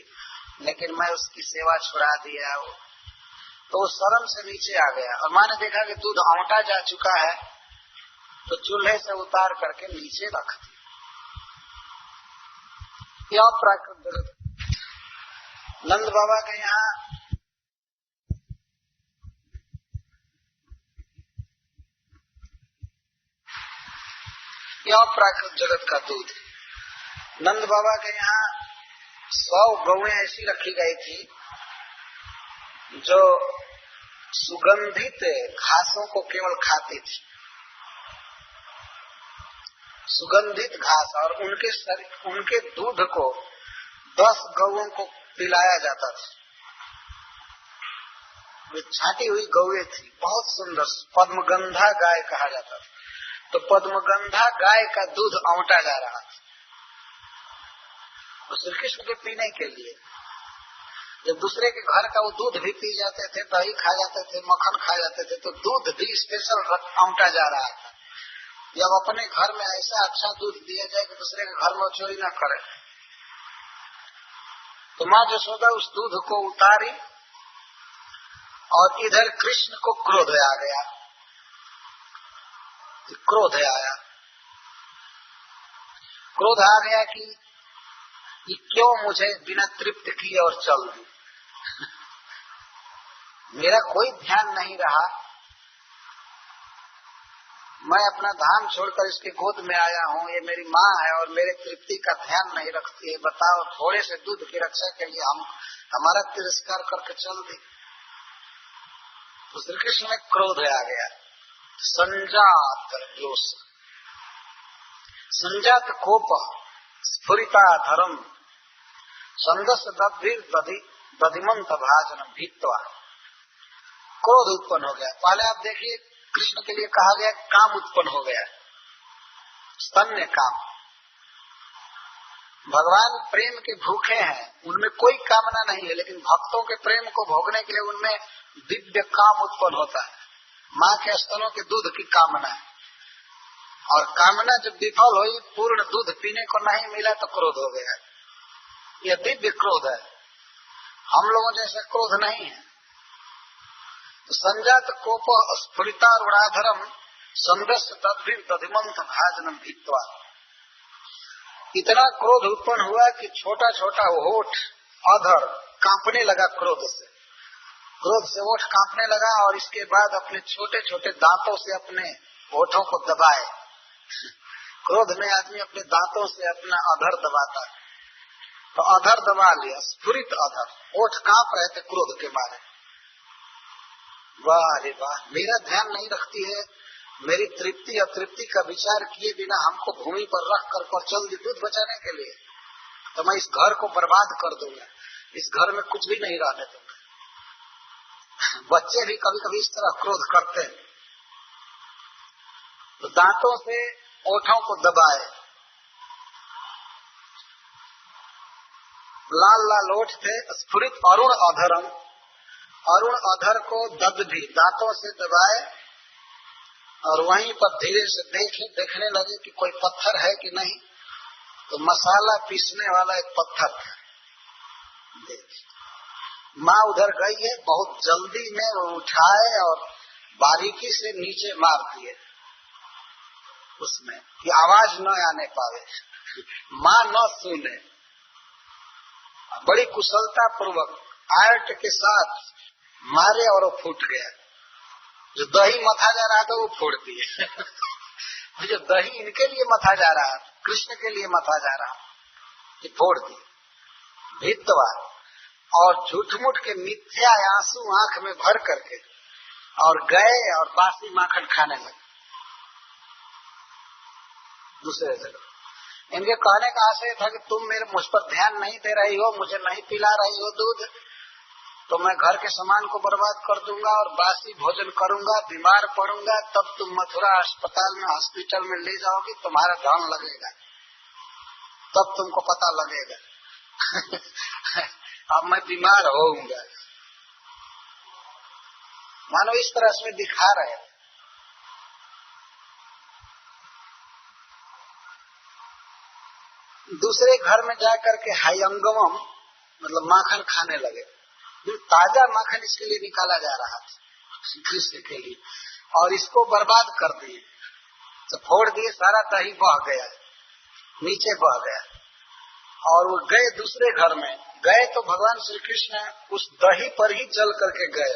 लेकिन मैं उसकी सेवा छुड़ा दिया। तो वो शर्म से नीचे आ गया और माँ ने देखा कि दूध औंटा जा चुका है, तो चूल्हे से उतार करके नीचे रख दिया। यह प्राकृतिक नंद बाबा के यहाँ यह प्राकृत जगत का दूध। नंद बाबा के यहाँ 100 गौएं ऐसी रखी गई थी जो सुगंधित घासों को केवल खाती थी, सुगंधित घास, और उनके दूध को 10 गौओं को पिलाया जाता था। वे छाटी हुई गौएं थी, बहुत सुंदर, पद्मगंधा गाय कहा जाता था। तो पद्मगंधा गाय का दूध औंटा जा रहा था तो श्री कृष्ण के पीने के लिए। जब दूसरे के घर का वो दूध भी पी जाते थे, दही खा जाते थे, मक्खन खा जाते थे, तो दूध भी स्पेशल औंटा जा रहा था। जब अपने घर में ऐसा अच्छा दूध दिया जाए कि दूसरे के घर में चोरी न करे, तो माँ यशोदा उस दूध को उतारी और इधर कृष्ण को क्रोध आ गया। क्रोध आ गया कि ये क्यों मुझे बिना तृप्त किए और चल दी। मेरा कोई ध्यान नहीं रहा, मैं अपना धाम छोड़कर इसके गोद में आया हूँ, ये मेरी माँ है और मेरे तृप्ति का ध्यान नहीं रखती है। बताओ, थोड़े से दूध की रक्षा के लिए हमारा तिरस्कार करके चल दी। तो श्री कृष्ण में क्रोध आ गया। संजात रोष, संजात कोप, स्फुरिता धर्म, संदस दधिमंत भाजन भीतवा, क्रोध उत्पन्न हो गया। पहले आप देखिए, कृष्ण के लिए कहा गया काम उत्पन्न हो गया, स्तन्य काम। भगवान प्रेम के भूखे हैं, उनमें कोई कामना नहीं है, लेकिन भक्तों के प्रेम को भोगने के लिए उनमें दिव्य काम उत्पन्न होता है। माँ के स्तनों के दूध की कामना है, और कामना जब विफल हुई, पूर्ण दूध पीने को नहीं मिला, तो क्रोध हो गया। यह दिव्य क्रोध है, हम लोगों जैसा क्रोध नहीं है। तो संजात कोप स्फुरिता रुणाधरम संदस्य दधिमंत भाजनम भीतवा, इतना क्रोध उत्पन्न हुआ कि छोटा छोटा होठ अधर कांपने लगा। क्रोध से होठ कांपने लगा, और इसके बाद अपने छोटे छोटे दांतों से अपने होठों को दबाए। क्रोध में आदमी अपने दांतों से अपना अधर दबाता है, तो अधर दबा लिया, स्फुरित अधर, होठ कांप रहे थे क्रोध के मारे। वाह रे वाह, मेरा ध्यान नहीं रखती है, मेरी तृप्ति अतृप्ति का विचार किए बिना हमको भूमि पर रख कर चल दी दूध बचाने के लिए, तो मैं इस घर को बर्बाद कर दूंगा, इस घर में कुछ भी नहीं रहने दूंगा। बच्चे भी कभी कभी इस तरह क्रोध करते हैं। तो दांतों से ओठों को दबाए, लाल लाल ओठ थे, स्फुरित अरुण अधरम, अरुण अधर को दबी दांतों से दबाए, और वहीं पर धीरे से देखने लगे कि कोई पत्थर है कि नहीं। तो मसाला पीसने वाला एक पत्थर था। माँ उधर गई है, बहुत जल्दी में वो उठाए और बारीकी से नीचे मार दिए। उसमें कि आवाज न आने पावे, माँ न सुने। बड़ी कुशलता पूर्वक आर्ट के साथ मारे और वो फूट गया। जो दही मथा जा रहा था वो फोड़ दिए। जो दही इनके लिए मथा जा रहा, कृष्ण के लिए मथा जा रहा, ये फोड़ दिए भित्तवा। और झूठ मूठ के मिथ्या आंसू आंख में भर करके और गए और बासी माखन खाने लगे दूसरे जगह। इनके कहने का आशय था कि तुम मेरे मुझ पर ध्यान नहीं दे रही हो, मुझे नहीं पिला रही हो दूध, तो मैं घर के सामान को बर्बाद कर दूंगा और बासी भोजन करूंगा, बीमार पड़ूंगा, तब तुम मथुरा अस्पताल में हॉस्पिटल में ले जाओगी, तुम्हारा धन लगेगा, तब तुमको पता लगेगा। अब मैं बीमार होऊंगा। मानो इस तरह से दिखा रहे। दूसरे घर में जाकर के हयंगमम मतलब माखन खाने लगे। ताजा माखन इसके लिए निकाला जा रहा था कृष्ण के लिए, और इसको बर्बाद कर दिए, तो फोड़ दिए, सारा दही बह गया, नीचे बह गया। और वो गए दूसरे घर में, गए तो भगवान श्री कृष्ण उस दही पर ही चल करके गए,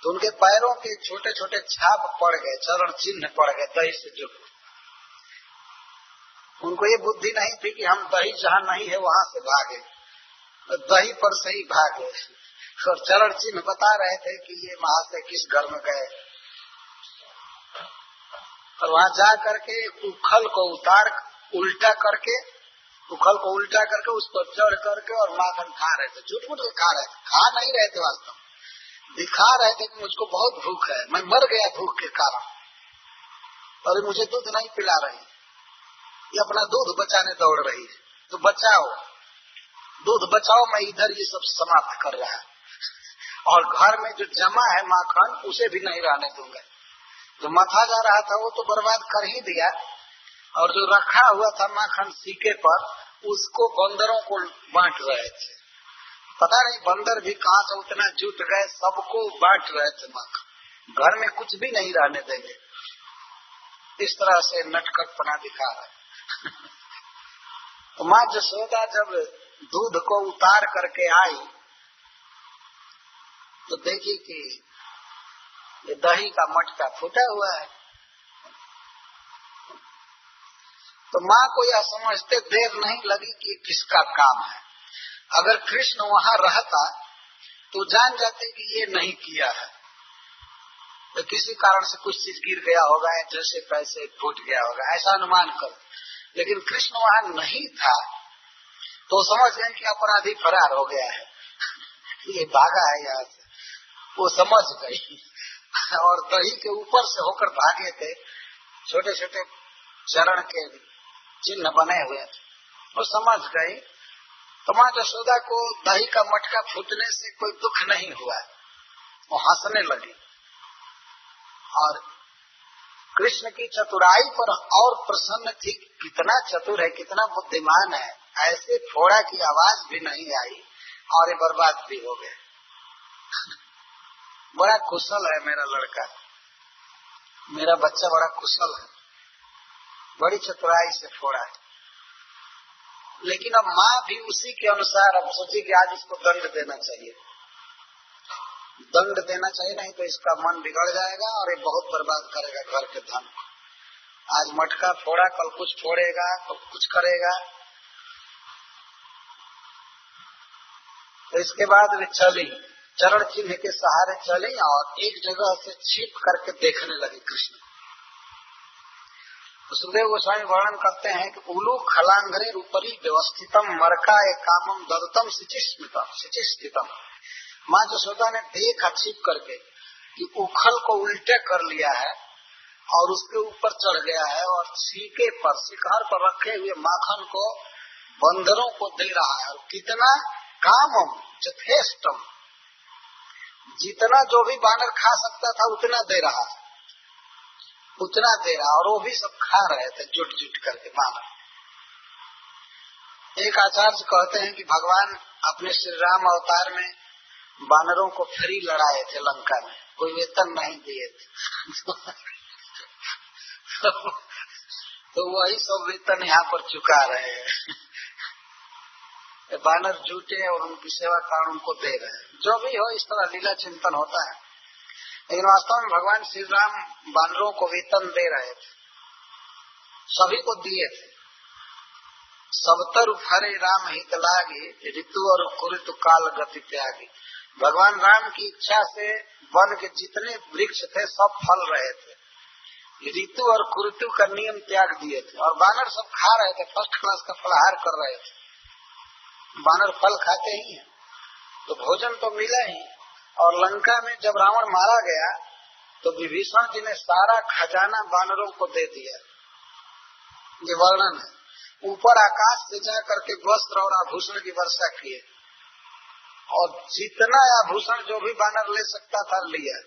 तो उनके पैरों के छोटे छोटे छाप पड़ गए, चरण चिन्ह पड़ गए दही से जुड़। उनको ये बुद्धि नहीं थी कि हम दही जहाँ नहीं है वहां से भागे, तो दही पर से ही भागे। और चरण चिन्ह बता रहे थे कि ये महाशय किस घर में गए। और वहां जा करके उखल को उल्टा करके उस पर चढ़ करके और माखन खा रहे थे। झूठ मूठ खा रहे थे, खा नहीं रहे थे, वास्तव दिखा रहे थे कि मुझको बहुत भूख है, मैं मर गया भूख के कारण, और मुझे दूध नहीं पिला रही, ये अपना दूध बचाने दौड़ रही है, तो बचाओ, दूध बचाओ, मैं इधर ये सब समाप्त कर रहा है। और घर में जो जमा है माखन उसे भी नहीं रहने दूंगा। जो मथा जा रहा था वो तो बर्बाद कर ही दिया, और जो रखा हुआ था माखन सीके पर उसको बंदरों को बांट रहे थे। पता नहीं बंदर भी कहाँ से उतना जुट गए, सबको बांट रहे थे माखन, घर में कुछ भी नहीं रहने देंगे। इस तरह से नटखटपना दिखा रहे। तो माँ जसोदा जब दूध को उतार करके आई तो देखी कि ये दही का मटका फूटा हुआ है। तो माँ को यह समझते देर नहीं लगी कि किसका काम है। अगर कृष्ण वहां रहता तो जान जाते कि ये नहीं किया है, तो किसी कारण से कुछ चीज गिर गया होगा, जैसे पैसे फूट गया होगा, ऐसा अनुमान कर। लेकिन कृष्ण वहां नहीं था तो समझ गए कि अपराधी फरार हो गया है, ये भागा है यहाँ से, वो समझ गई। और दही के ऊपर से होकर भागे थे, छोटे छोटे चरण के चिन्ह बने हुए थे, वो समझ गई। तो माँ जसोदा को दही का मटका फूटने से कोई दुख नहीं हुआ, वो हंसने लगी। और कृष्ण की चतुराई पर और प्रसन्न थी, कितना चतुर है, कितना बुद्धिमान है, ऐसे फोड़ा की आवाज भी नहीं आई और ये बर्बाद भी हो गए। बड़ा कुशल है मेरा लड़का, मेरा बच्चा बड़ा कुशल है, बड़ी चतुराई से फोड़ा है। लेकिन अब माँ भी उसी के अनुसार अब सोची कि आज इसको दंड देना चाहिए, दंड देना चाहिए, नहीं तो इसका मन बिगड़ जाएगा और ये बहुत बर्बाद करेगा घर के धन को। आज मटका फोड़ा, कल कुछ फोड़ेगा, कल कुछ करेगा। तो इसके बाद वे चली, चरण चिन्ह के सहारे चली और एक जगह से छिप करके देखने लगी कृष्ण। तो सुखदेव गोस्वामी वर्णन करते हैं कि उलू खलांगरे ऊपरी व्यवस्थितम मरकाए कामम ददतम सिचिस्थितम। माँ जसोदा ने देखा छिप करके कि उखल को उल्टे कर लिया है और उसके ऊपर चढ़ गया है और सीके पर, शिखर पर रखे हुए माखन को बंदरों को दे रहा है। और कितना कामम यथेष्टम, जितना जो भी बानर खा सकता था उतना दे रहा है, उतना दे रहा, और वो भी सब खा रहे थे जुट जुट करके बानर। एक आचार्य कहते हैं कि भगवान अपने श्री राम अवतार में बानरों को फ्री लड़ाए थे लंका में, कोई वेतन नहीं दिए थे। तो वही सब वेतन यहाँ पर चुका रहे हैं। बानर जुटे और उनकी सेवा कारण उनको दे रहे हैं। जो भी हो, इस तरह लीला चिंतन होता है। लेकिन वास्तव में भगवान श्री राम बानरों को वेतन दे रहे थे, सभी को दिए थे। सबतर फरे राम हित लागे, ऋतु और कुरुतु काल गति त्यागी। भगवान राम की इच्छा से वन के जितने वृक्ष थे सब फल रहे थे, ऋतु और कुरुतु का नियम त्याग दिए थे, और बानर सब खा रहे थे, फर्स्ट क्लास का फलाहार कर रहे थे। बानर फल खाते ही हैं, तो भोजन तो मिला ही। और लंका में जब रावण मारा गया तो विभीषण जी ने सारा खजाना बानरों को दे दिया। ये वर्णन है। ऊपर आकाश से जा करके वस्त्र और आभूषण की वर्षा किए, और जितना आभूषण जो भी बानर ले सकता था लिया।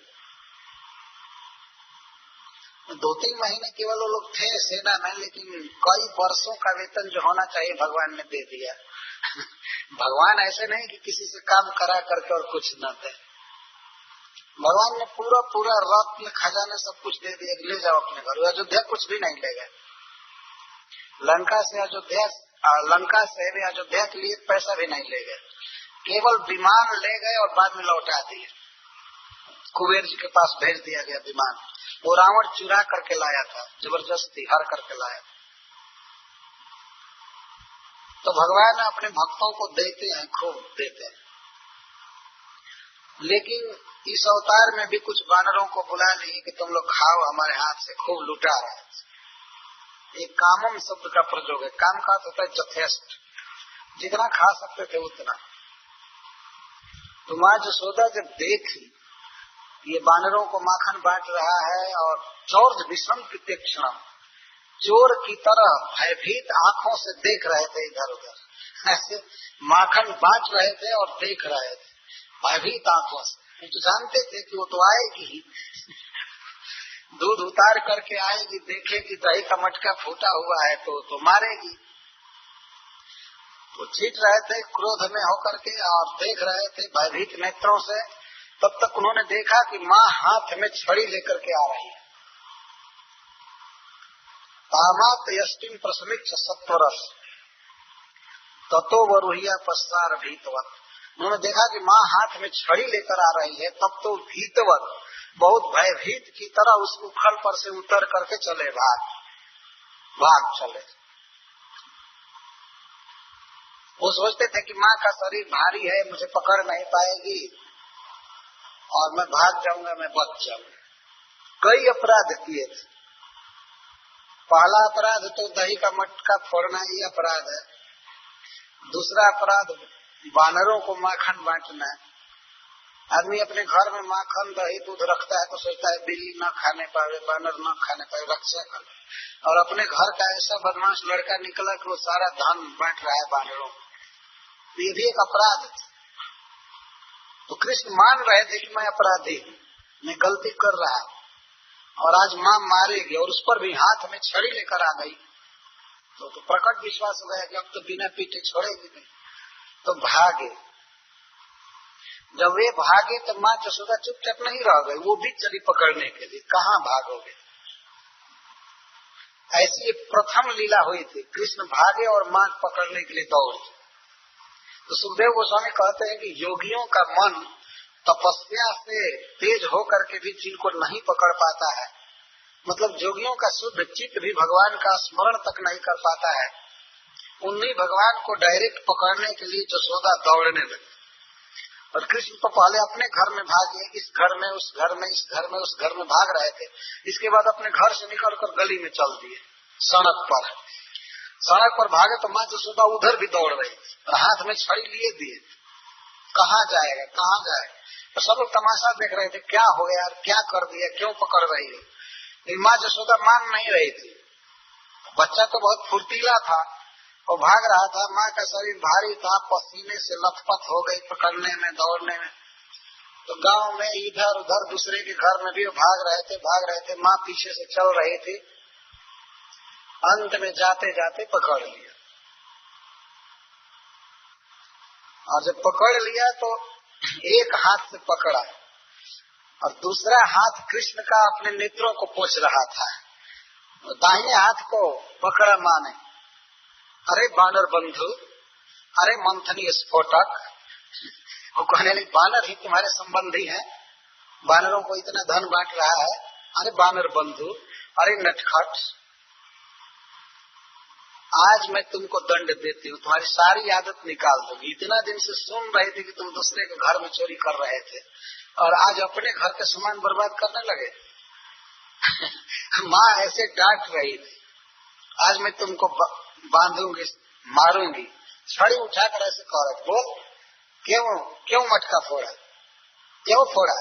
2-3 महीने केवल वो लोग थे सेना में, लेकिन कई वर्षों का वेतन जो होना चाहिए भगवान ने दे दिया। भगवान ऐसे नहीं कि किसी से काम करा करके और कुछ न दे। भगवान ने पूरा पूरा रत्न खजाने सब कुछ दे दिया, ले जाओ अपने घर। अयोध्या कुछ भी नहीं ले गए। लंका से अयोध्या के लिए पैसा भी नहीं ले गए, केवल विमान ले गए और बाद में लौटा दिए। कुबेर जी के पास भेज दिया गया विमान। वो रावण चुरा करके लाया था, जबरदस्ती हर करके लाया। तो भगवान अपने भक्तों को देते हैं, खूब देते हैं। लेकिन इस अवतार में भी कुछ बानरों को बुला लिए कि तुम लोग खाओ हमारे हाथ से, खूब लुटा रहे हैं। एक कामम शब्द का प्रयोग है। काम का होता है यथेष्ट, जितना खा सकते थे उतना। तो माँ यशोदा जब देखी ये बानरों को माखन बांट रहा है, और चोर विषम प्रत्यक्षणम, चोर की तरह भयभीत आंखों से देख रहे थे इधर उधर, ऐसे माखन बांट रहे थे और देख रहे थे भयभीत आंखों से। तो जानते थे कि वो तो आएगी, दूध उतार करके आएगी, देखेगी दही का मटका फूटा हुआ है तो मारेगी। तो छीट रहे थे क्रोध में होकर के और देख रहे थे भयभीत नेत्रों से। तब तक उन्होंने देखा कि माँ हाथ में छड़ी लेकर के आ रही है। तामात यष्टिम प्रसमिक्ष सत्वरस ततो वरुहिया पश्चार भीतवत। उन्होंने देखा कि माँ हाथ में छड़ी लेकर आ रही है, तब तो भीतवत, बहुत भयभीत की तरह उस उखड़ पर से उतर करके चले, भाग चले। वो सोचते थे कि माँ का शरीर भारी है, मुझे पकड़ नहीं पाएगी और मैं भाग जाऊंगा, मैं बच जाऊंगा। कई अपराध किए थे। पहला अपराध तो दही का मटका फोड़ना ही अपराध है। दूसरा अपराध बानरों को माखन बांटना है। आदमी अपने घर में माखन दही दूध रखता है तो सोचता है बिल्ली न खाने पाए, बानर न खाने पाए, रक्षा कर। और अपने घर का ऐसा बदमाश लड़का निकला कि वो सारा धन बांट रहा है बानरों को, तो ये भी एक अपराध है। तो कृष्ण मान रहे थे कि मैं अपराधी हूँ, मैं गलती कर रहा हूँ, और आज माँ मारेगी, और उस पर भी हाथ में छड़ी लेकर आ गई। तो प्रकट विश्वास हो गया कि अब तो बिना पीटे छोड़ेगी नहीं। तो भागे। जब वे भागे तो माँ यशोदा चुपचाप नहीं रह गई, वो भी चली पकड़ने के लिए। कहाँ भागोगे? ऐसी प्रथम लीला हुई थी, कृष्ण भागे और माँ पकड़ने के लिए दौड़ी। तो सुखदेव गोस्वामी कहते हैं कि योगियों का मन तपस्या से तेज होकर के भी जिनको नहीं पकड़ पाता है, मतलब योगियों का शुद्ध चित्त भी भगवान का स्मरण तक नहीं कर पाता है, उन्हीं भगवान को डायरेक्ट पकड़ने के लिए यशोदा दौड़ने लगी। और कृष्ण तो पहले अपने घर में भागे, इस घर में उस घर में, इस घर में उस घर में भाग रहे थे। इसके बाद अपने घर से निकलकर गली में चल दिए, सड़क पर भागे तो माँ यशोदा उधर भी दौड़ रही और हाथ में छड़ी लिए दिए। कहाँ जाएगा, कहाँ जाएगा? तो सब लोग तमाशा देख रहे थे, क्या हो गया, क्या कर दिया, क्यों पकड़ रही है? लेकिन माँ यशोदा मान नहीं रही थी। बच्चा तो बहुत फुर्तीला था, वो भाग रहा था, माँ का शरीर भारी था, पसीने से लथपथ हो गई पकड़ने में, दौड़ने में। तो गांव में इधर उधर दूसरे के घर में भी भाग रहे थे, माँ पीछे से चल रही थी। अंत में जाते जाते पकड़ लिया, और जब पकड़ लिया तो एक हाथ से पकड़ा और दूसरा हाथ कृष्ण का अपने नेत्रों को पोंछ रहा था। दाहिने हाथ को पकड़ा माँ ने, अरे बानर बंधु, अरे मंथनी स्फोटक। वो कहने लगी बानर ही तुम्हारे संबंधी है, बानरों को इतना धन बांट रहा है, अरे बानर बंधु, अरे नटखट, आज मैं तुमको दंड देती हूँ, तुम्हारी सारी आदत निकाल दूंगी। इतना दिन से सुन रहे थे कि तुम दूसरे के घर में चोरी कर रहे थे और आज अपने घर का सामान बर्बाद करने लगे। माँ ऐसे डांट रही थी, आज मैं तुमको बांधूंगी, मारूंगी। छड़ी उठाकर ऐसे कह रहे, बोल क्यों मटका फोड़ा, क्यों फोड़ा।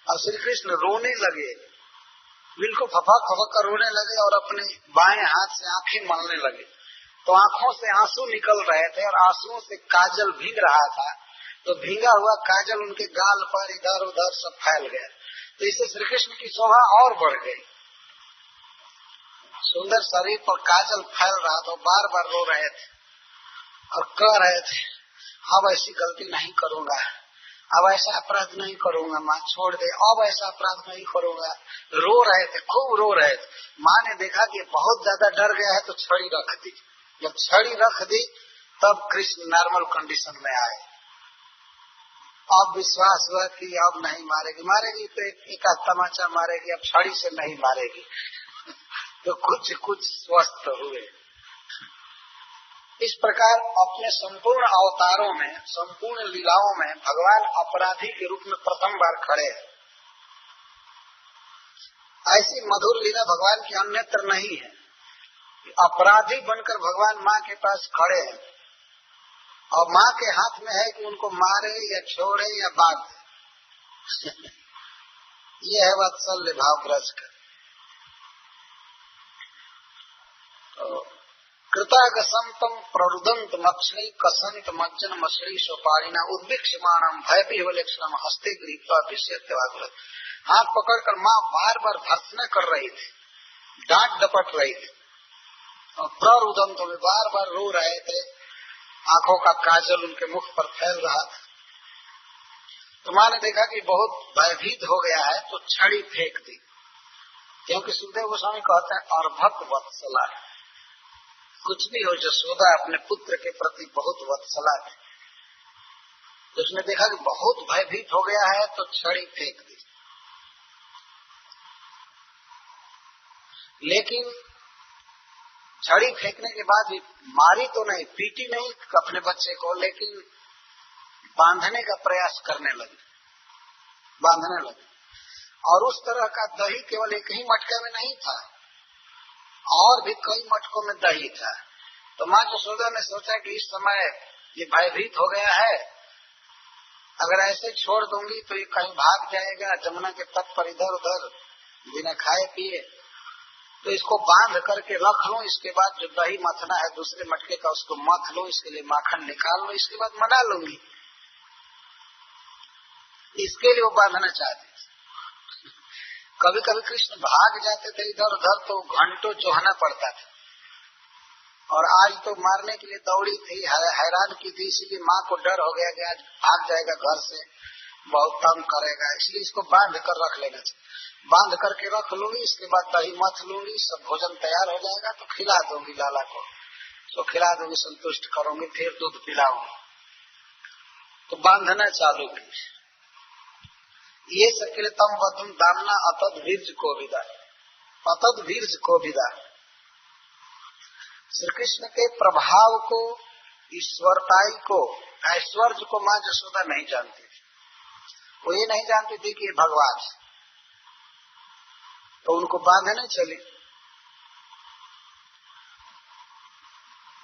और श्री कृष्ण रोने लगे, बिल्कुल फपक फपक कर रोने लगे और अपने बाएं हाथ से आंखें मलने लगे। तो आंखों से आंसू निकल रहे थे और आंसुओं से काजल भीग रहा था, तो भीगा हुआ काजल उनके गाल पर इधर उधर सब फैल गया। तो इससे श्री कृष्ण की शोभा और बढ़ गई। सुंदर शरीर पर काजल फैल रहा था, बार बार रो रहे थे और कह रहे थे, अब ऐसी गलती नहीं करूंगा, अब ऐसा अपराध नहीं करूंगा, माँ छोड़ दे, अब ऐसा अपराध नहीं करूंगा। रो रहे थे, खूब रो रहे थे। माँ ने देखा कि बहुत ज्यादा डर गया है तो छड़ी रख दी। जब छड़ी रख दी तब कृष्ण नॉर्मल कंडीशन में आए। अब विश्वास हुआ कि अब नहीं मारेगी, मारेगी तो एक तमाचा मारेगी, अब छड़ी से नहीं मारेगी। तो कुछ स्वस्थ हुए। इस प्रकार अपने संपूर्ण अवतारों में, संपूर्ण लीलाओं में भगवान अपराधी के रूप में प्रथम बार खड़े हैं। ऐसी मधुर लीला भगवान की अन्यत्र नहीं है। अपराधी बनकर भगवान माँ के पास खड़े हैं और माँ के हाथ में है कि उनको मारे या छोड़े या बांध दे। ये है वात्सल्य भाव ब्रज का। कृतागसंतम प्ररुदंत मक्षणी कसंत मज्जन मछली सोपारिना उद्भिक्षमाणम भय विवलेक्षणम हस्ते गृहीत्वा विषयत्वाग्रह। हाथ पकड़कर माँ बार बार भर्त्सना कर रही थी, डांट डपट रही थी और प्ररुदंत में बार बार रो रहे थे। आंखों का काजल उनके मुख पर फैल रहा था। तो माँ ने देखा कि बहुत भयभीत हो गया है तो छड़ी फेंक दी, क्योंकि सुखदेव गोस्वामी कहते हैं अर्भक वत्सला, कुछ भी हो यशोदा अपने पुत्र के प्रति बहुत वत्सला थी। तो उसने देखा कि बहुत भयभीत हो गया है तो छड़ी फेंक दी। लेकिन छड़ी फेंकने के बाद भी मारी तो नहीं, पीटी नहीं अपने बच्चे को, लेकिन बांधने का प्रयास करने लगी, बांधने लगी। और उस तरह का दही केवल एक ही मटके में नहीं था, और भी कई मटकों में दही था। तो माँ यशोदा ने सोचा कि इस समय ये भयभीत हो गया है, अगर ऐसे छोड़ दूंगी तो ये कहीं भाग जाएगा जमुना के तट पर इधर उधर बिना खाए पिए, तो इसको बांध करके रख लूं। इसके बाद जो दही मथना है दूसरे मटके का उसको मथ लूं, इसके लिए माखन निकाल लूं, इसके बाद मना लूंगी। इसके लिए वो बांधना चाहती थी। कभी कभी कृष्ण भाग जाते थे इधर उधर तो घंटों चोहना पड़ता था। और आज तो मारने के लिए दौड़ी थी, हैरान की थी, इसलिए माँ को डर हो गया कि आज भाग जाएगा घर से, बहुत तंग करेगा, इसलिए इसको बांध कर रख लेना चाहिए। बांध करके रख लूंगी, इसके बाद दही मथ लूंगी, सब भोजन तैयार हो जाएगा तो खिला दूंगी लाला को, तो खिला दूंगी, संतुष्ट करूंगी, फिर दूध पिलाऊंगी। तो बांधना चालू की। ये सकिलतम वधुम दामना अतद वीर्ज को विदा, अतद वीर्ज को विदा। श्री कृष्ण के प्रभाव को, ईश्वरताई को, ऐश्वर्य को माँ यशोदा नहीं जानती थी। वो ये नहीं जानती थी कि ये भगवान, तो उनको बांधने चली।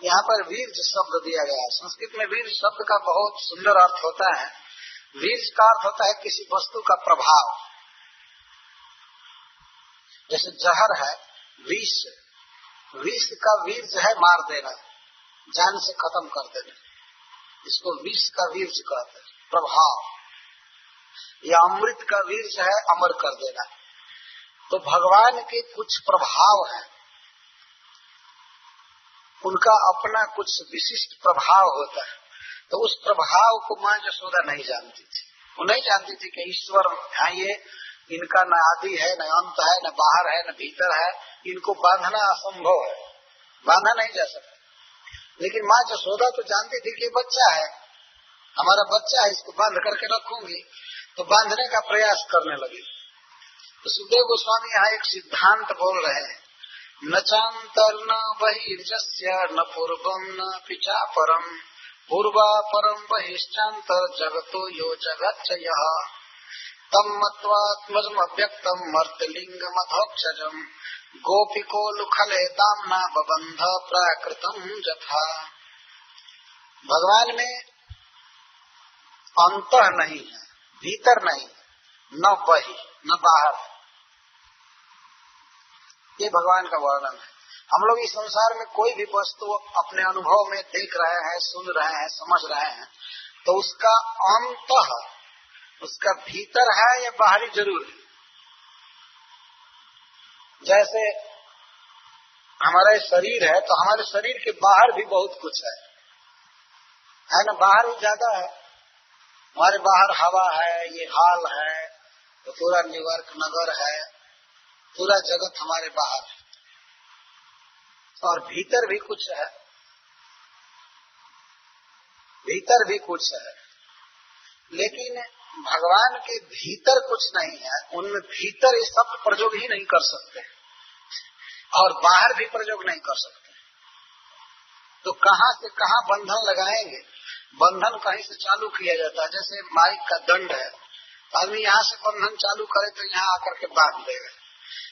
यहाँ पर वीर्ज शब्द दिया गया है। संस्कृत में वीर्ज शब्द का बहुत सुंदर अर्थ होता है। वीर्ज का अर्थ होता है किसी वस्तु का प्रभाव। जैसे जहर है, विष, विष का वीर्ज है मार देना, जान से खत्म कर देना, इसको विष का वीर्ज कहते हैं, प्रभाव। या अमृत का वीर्ज है अमर कर देना। तो भगवान के कुछ प्रभाव हैं, उनका अपना कुछ विशिष्ट प्रभाव होता है। तो उस प्रभाव को माँ यशोदा नहीं जानती थी। वो नहीं जानती थी कि ईश्वर है ये इनका न आदि है, न अंत है, न बाहर है, न भीतर है, इनको बांधना असंभव है, बांधा नहीं जा सकता। लेकिन माँ यशोदा तो जानती थी कि बच्चा है, हमारा बच्चा है, इसको बांध करके रखूंगी, तो बांधने का प्रयास करने लगी। तो सुखदेव गोस्वामी यहाँ एक सिद्धांत बोल रहे हैं, न चांतर न बहिर्जस्य न पूर्वम न पिछा परम पूर्वा परम बहिश्चांतर जगतो यो जगच्च यः तम मत्वात्मजम अव्यक्तम मर्तलिंगम अधोक्षजम गोपिको लुखले दामना बबंध प्राकृतम जथा। भगवान में अंतः नहीं है, भीतर नहीं, न बहि न बाहर, ये भगवान का वर्णन है। हम लोग इस संसार में कोई भी वस्तु अपने अनुभव में देख रहे हैं, सुन रहे हैं, समझ रहे हैं, तो उसका अंतः, उसका भीतर है या बाहरी जरूर है। जैसे हमारा शरीर है तो हमारे शरीर के बाहर भी बहुत कुछ है ना, बाहर भी ज्यादा है। हमारे बाहर हवा है, ये हाल है, तो पूरा न्यूयॉर्क नगर है, पूरा जगत हमारे बाहर है, और भीतर भी कुछ है, भीतर भी कुछ है। लेकिन भगवान के भीतर कुछ नहीं है, उनमें भीतर इस शब्द प्रयोग ही नहीं कर सकते और बाहर भी प्रयोग नहीं कर सकते। तो कहाँ से कहाँ बंधन लगाएंगे? बंधन कहीं से चालू किया जाता है, जैसे माइक का दंड है, आदमी यहाँ से बंधन चालू करे तो यहाँ आकर के बांध देगा।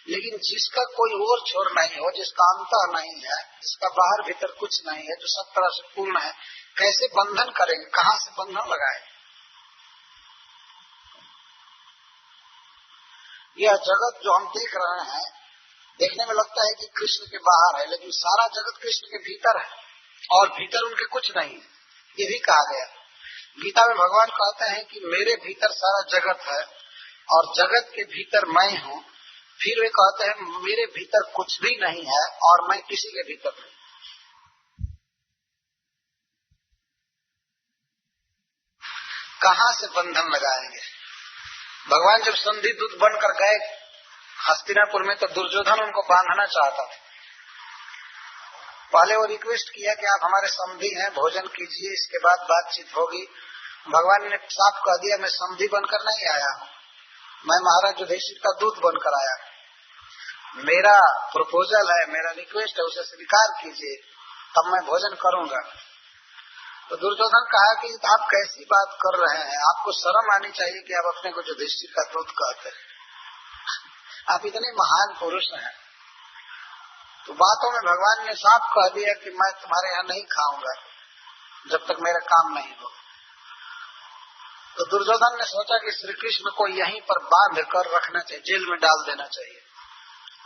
लेकिन जिसका कोई और छोर नहीं हो, जिसका अंतर नहीं है, जिसका बाहर भीतर कुछ नहीं है, जो सब तरह से पूर्ण है, कैसे बंधन करेंगे? कहाँ से बंधन लगाएंगे? यह जगत जो हम देख रहे हैं, देखने में लगता है कि कृष्ण के बाहर है, लेकिन सारा जगत कृष्ण के भीतर है और भीतर उनके कुछ नहीं है। ये भी कहा गया गीता में, भगवान कहते हैं कि मेरे भीतर सारा जगत है और जगत के भीतर मैं हूँ। फिर वे कहते हैं मेरे भीतर कुछ भी नहीं है और मैं किसी के भीतर नहीं। कहाँ से बंधन लगाएंगे? भगवान जब संधि दूत बनकर गए हस्तिनापुर में, तो दुर्योधन उनको बांधना चाहता था। पहले वो रिक्वेस्ट किया कि आप हमारे समधी हैं, भोजन कीजिए, इसके बाद बातचीत होगी। भगवान ने साफ कह दिया, मैं समधी बनकर नहीं आया हूँ, मैं महाराज युधिष्ठिर का दूत बनकर आया। मेरा प्रपोजल है, मेरा रिक्वेस्ट है, उसे स्वीकार कीजिए, तब मैं भोजन करूंगा। तो दुर्योधन कहा कि आप कैसी बात कर रहे हैं, आपको शर्म आनी चाहिए कि आप अपने को युधिष्ठिर का दूत कहते हैं, आप इतने महान पुरुष हैं। तो बातों में भगवान ने साफ कह दिया कि मैं तुम्हारे यहाँ नहीं खाऊंगा जब तक मेरा काम नहीं हो। तो दुर्योधन ने सोचा कि श्री कृष्ण को यहीं पर बांध कर रखना चाहिए, जेल में डाल देना चाहिए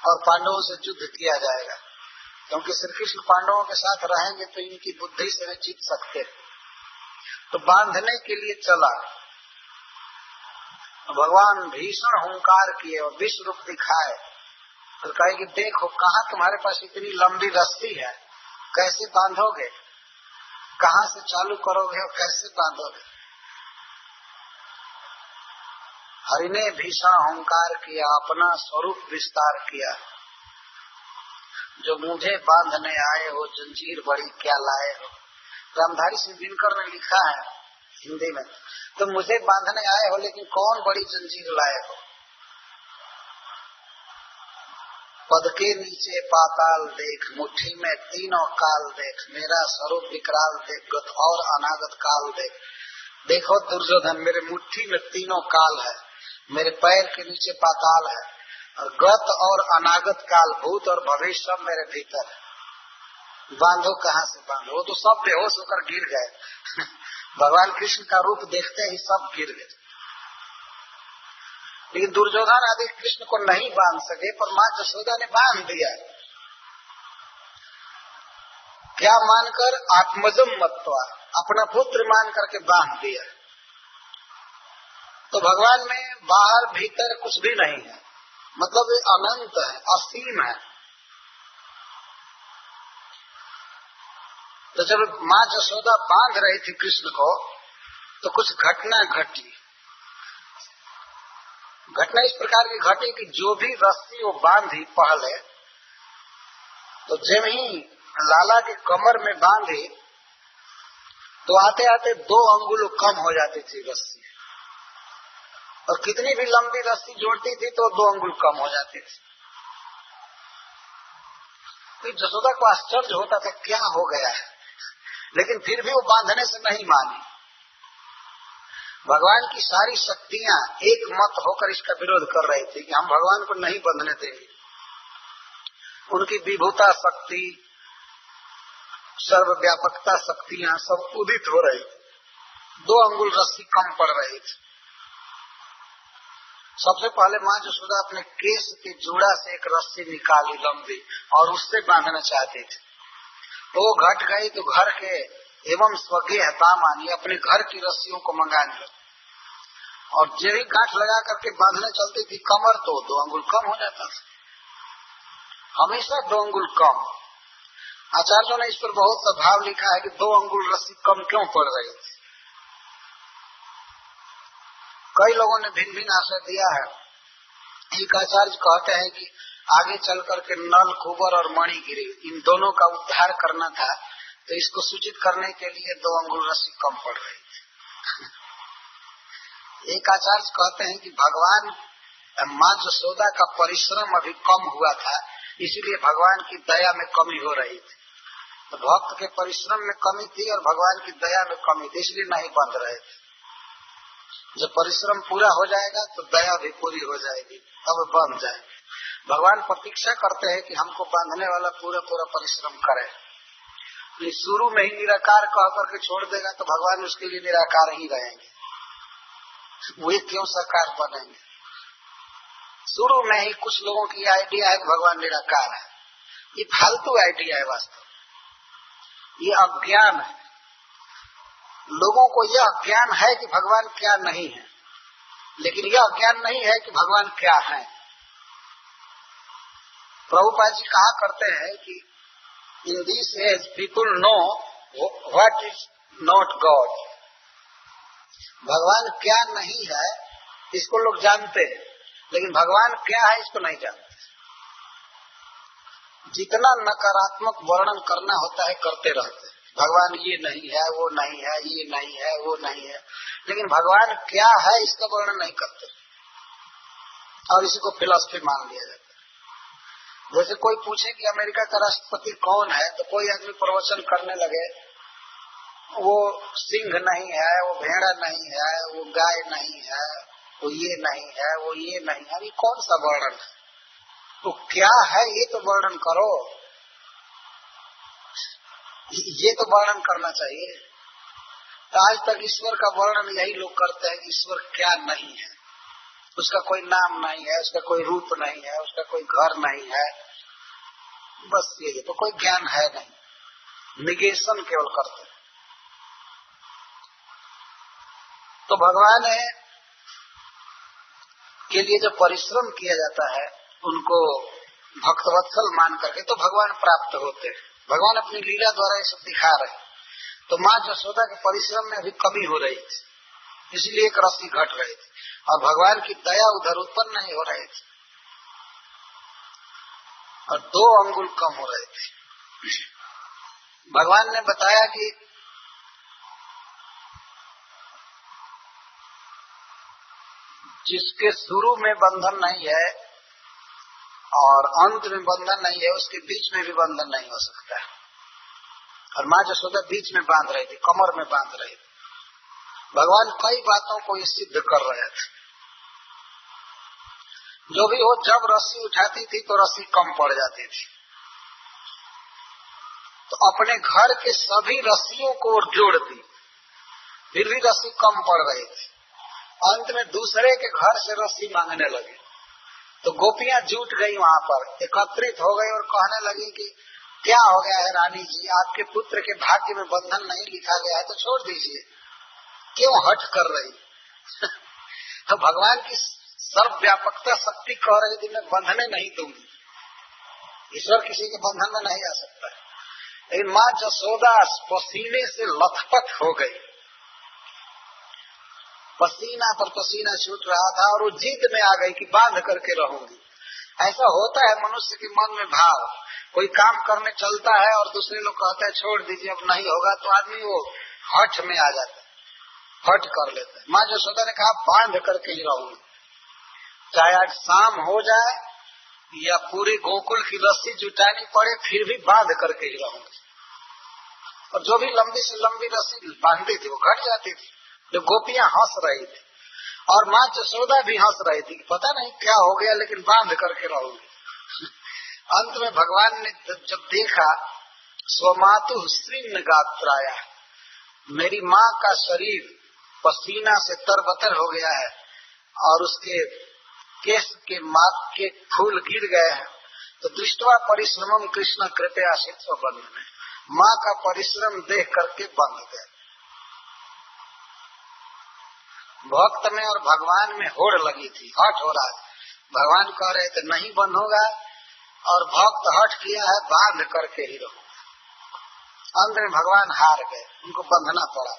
और पांडवों से युद्ध किया जाएगा, क्योंकि श्री कृष्ण पांडवों के साथ रहेंगे तो इनकी बुद्धि से वे जीत सकते। तो बांधने के लिए चला, भगवान भीषण हुंकार किए और विश्व रूप दिखाए, तो कहे कि देखो कहाँ तुम्हारे पास इतनी लंबी रस्सी है, कैसे बांधोगे, कहाँ से चालू करोगे और कैसे बांधोगे। हरि ने भीषण हुंकार किया, अपना स्वरूप विस्तार किया, जो मुझे बांधने आए हो जंजीर बड़ी क्या लाए हो। रामधारी सिंह दिनकर ने लिखा है हिंदी में, तो मुझे बांधने आए हो लेकिन कौन बड़ी जंजीर लाए हो। पद के नीचे पाताल देख, मुट्ठी में तीनों काल देख, मेरा स्वरूप विकराल देख, गत और अनागत काल देख। देखो दुर्योधन, मेरे मुट्ठी में तीनों काल है, मेरे पैर के नीचे पाताल है, और गत और अनागत काल, भूत और भविष्य सब मेरे भीतर है। बांधो कहाँ से बांधो? वो तो सब बेहोश होकर गिर गए भगवान कृष्ण का रूप देखते ही सब गिर गए। लेकिन दुर्योधन आदि कृष्ण को नहीं बांध सके, पर माँ यशोदा ने बांध दिया। क्या मानकर? आत्मजम मत्वा, अपना पुत्र मान करके बांध दिया। तो भगवान में बाहर भीतर कुछ भी नहीं है, मतलब ये अनंत है, असीम है। तो जब माँ यशोदा बांध रही थी कृष्ण को, तो कुछ घटना घटी। घटना इस प्रकार की घटी कि जो भी रस्सी वो बांधी पहले, तो जब ही लाला के कमर में बांधी तो आते आते 2 अंगुल कम हो जाती थी रस्सी, और कितनी भी लंबी रस्सी जोड़ती थी तो 2 अंगुल कम हो जाती थी। तो जसोदा को आश्चर्य होता था क्या हो गया है, लेकिन फिर भी वो बांधने से नहीं मानी। भगवान की सारी शक्तियां एक मत होकर इसका विरोध कर रही थी कि हम भगवान को नहीं बंधने देंगे। उनकी विभुता शक्ति, सर्वव्यापकता शक्तियां सब उदित हो रही थी। 2 अंगुल रस्सी कम पड़ रही थी। सबसे पहले माँ यशोदा अपने केस के जोड़ा से एक रस्सी निकाली लंबी और उससे बांधना चाहती थी। तो वो घट गई तो घर के एवं स्वगेह दामानी अपने घर की रस्सियों को मंगाने लगी, और जो ही गांठ लगा करके बांधने चलती थी कमर तो 2 अंगुल कम हो जाता था, हमेशा 2 अंगुल कम। आचार्यों ने इस पर बहुत सा भाव लिखा है कि 2 अंगुल रस्सी कम क्यों पड़ रही थी। कई लोगों ने भिन्न भिन्न आशय दिया है। एक आचार्य कहते हैं कि आगे चल करके नल, कुबर और मणिगिरी इन दोनों का उद्धार करना था, तो इसको सूचित करने के लिए 2 अंगुल रस्सी कम पड़ रही थी। एक आचार्य कहते हैं कि भगवान माँ यशोदा का परिश्रम अभी कम हुआ था, इसीलिए भगवान की दया में कमी हो रही थी। तो भक्त के परिश्रम में कमी थी और भगवान की दया में कमी थी, इसलिए नहीं बंध रहे थे। जब परिश्रम पूरा हो जाएगा तो दया भी पूरी हो जाएगी, तब बंध जाएंगे। भगवान प्रतीक्षा करते हैं कि हमको बांधने वाला पूरा पूरा परिश्रम करे। शुरू में ही निराकार कह करके छोड़ देगा तो भगवान उसके लिए निराकार ही रहेंगे, वे क्यों साकार बनेंगे। शुरू में ही कुछ लोगों की आइडिया है कि भगवान निराकार है, ये फालतू आइडिया है। वास्तव ये अज्ञान है। लोगों को यह ज्ञान है कि भगवान क्या नहीं है, लेकिन यह ज्ञान नहीं है कि भगवान क्या है। प्रभुपाद जी कहा करते हैं कि in this age people know what is not god. भगवान क्या नहीं है इसको लोग जानते हैं, लेकिन भगवान क्या है इसको नहीं जानते। जितना नकारात्मक वर्णन करना होता है करते रहते हैं। भगवान ये नहीं है, वो नहीं है, ये नहीं है, वो नहीं है, लेकिन भगवान क्या है इसका वर्णन नहीं करते, और इसी को फिलॉसफी मान लिया जाता है। जैसे कोई पूछे कि अमेरिका का राष्ट्रपति कौन है, तो कोई आदमी प्रवचन करने लगे, वो सिंह नहीं है, वो भेड़ा नहीं है, वो गाय नहीं है, वो ये नहीं है, वो ये नहीं है, ये कौन सा वर्णन है? तो क्या है ये तो वर्णन करो, ये तो वर्णन करना चाहिए। तो आज तक ईश्वर का वर्णन यही लोग करते हैं कि ईश्वर क्या नहीं है, उसका कोई नाम नहीं है, उसका कोई रूप नहीं है, उसका कोई घर नहीं है, बस ये तो कोई ज्ञान है नहीं, निगेशन केवल करते हैं। तो भगवान के लिए जो परिश्रम किया जाता है उनको भक्तवत्सल मान करके तो भगवान प्राप्त होते हैं। भगवान अपनी लीला द्वारा ये सब दिखा रहे हैं। तो माँ यशोदा के परिश्रम में अभी कमी हो रही थी, इसलिए एक रस्सी घट रही थी, और भगवान की दया उधर उत्पन्न नहीं हो रही थी, और 2 अंगुल कम हो रहे थे। भगवान ने बताया कि जिसके शुरू में बंधन नहीं है और अंत में बंधन नहीं है, उसके बीच में भी बंधन नहीं हो सकता है। और माँ यशोदा बीच में बांध रही थी, कमर में बांध रही थी। भगवान कई बातों को ये सिद्ध कर रहे थे। जो भी हो, जब रस्सी उठाती थी तो रस्सी कम पड़ जाती थी, तो अपने घर के सभी रस्सियों को जोड़ दी, फिर भी रस्सी कम पड़ रही थी। अंत में दूसरे के घर से रस्सी मांगने लगे, तो गोपियां जुट गई, वहां पर एकत्रित हो गई और कहने लगी कि क्या हो गया है रानी जी, आपके पुत्र के भाग्य में बंधन नहीं लिखा गया है तो छोड़ दीजिए, क्यों हट कर रही। तो भगवान की सर्वव्यापकता शक्ति कह रही थी मैं बंधने नहीं दूंगी, ईश्वर किसी के बंधन में नहीं आ सकता। लेकिन माँ यशोदा पसीने से लथपथ हो गई, पसीना पर पसीना छूट रहा था और वो जिद में आ गई कि बांध करके रहूंगी। ऐसा होता है मनुष्य के मन में भाव, कोई काम करने चलता है और दूसरे लोग कहते हैं छोड़ दीजिए अब नहीं होगा, तो आदमी वो हठ में आ जाता है, हठ कर लेता है। माँ यशोदा ने कहा बांध करके ही रहूंगी, चाहे आज शाम हो जाए या पूरी गोकुल की रस्सी जुटानी पड़े, फिर भी बांध करके ही रहूंगी। और जो भी लंबी से लंबी रस्सी बांधती थी वो घट जाती थी। जो गोपियां हंस रही थी और माँ यशोदा भी हंस रही थी, पता नहीं क्या हो गया लेकिन बांध करके रहूंगी। अंत में भगवान ने जब देखा स्वमातु श्रीन गात्राया, मेरी माँ का शरीर पसीना से तरबतर हो गया है और उसके केस के माथ के फूल गिर गए हैं, तो दृष्टवा परिश्रमम कृष्ण कृपया शित्व बंधन, माँ का परिश्रम देख करके बंध गए। भक्त में और भगवान में होड़ लगी थी, हठ हो रहा है। भगवान कह रहे थे नहीं बंद होगा और भक्त हठ किया है बांध करके ही रहो। अंत में भगवान हार गए, उनको बंधना पड़ा।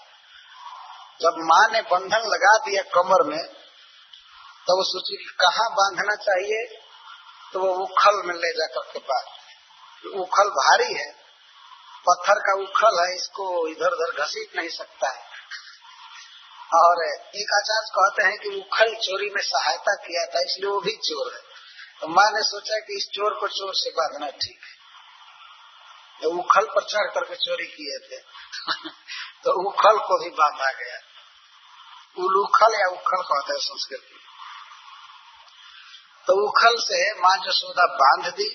जब माँ ने बंधन लगा दिया कमर में, तो वो सोची कहाँ बांधना चाहिए, तो वो उखल में ले जाकर के बांध। उखल भारी है, पत्थर का उखल है, इसको इधर उधर घसीट नहीं सकता है। और एक आचार्य कहते हैं कि उखल चोरी में सहायता किया था, इसलिए वो भी चोर है। तो माँ ने सोचा कि इस चोर को चोर से बांधना ठीक है, तो उखल पर चढ़ करके चोरी किए थे। तो उखल को भी बांधा गया। उलूखल या उखल कहते हैं संस्कृत में। तो उखल से माँ यशोदा बांध दी।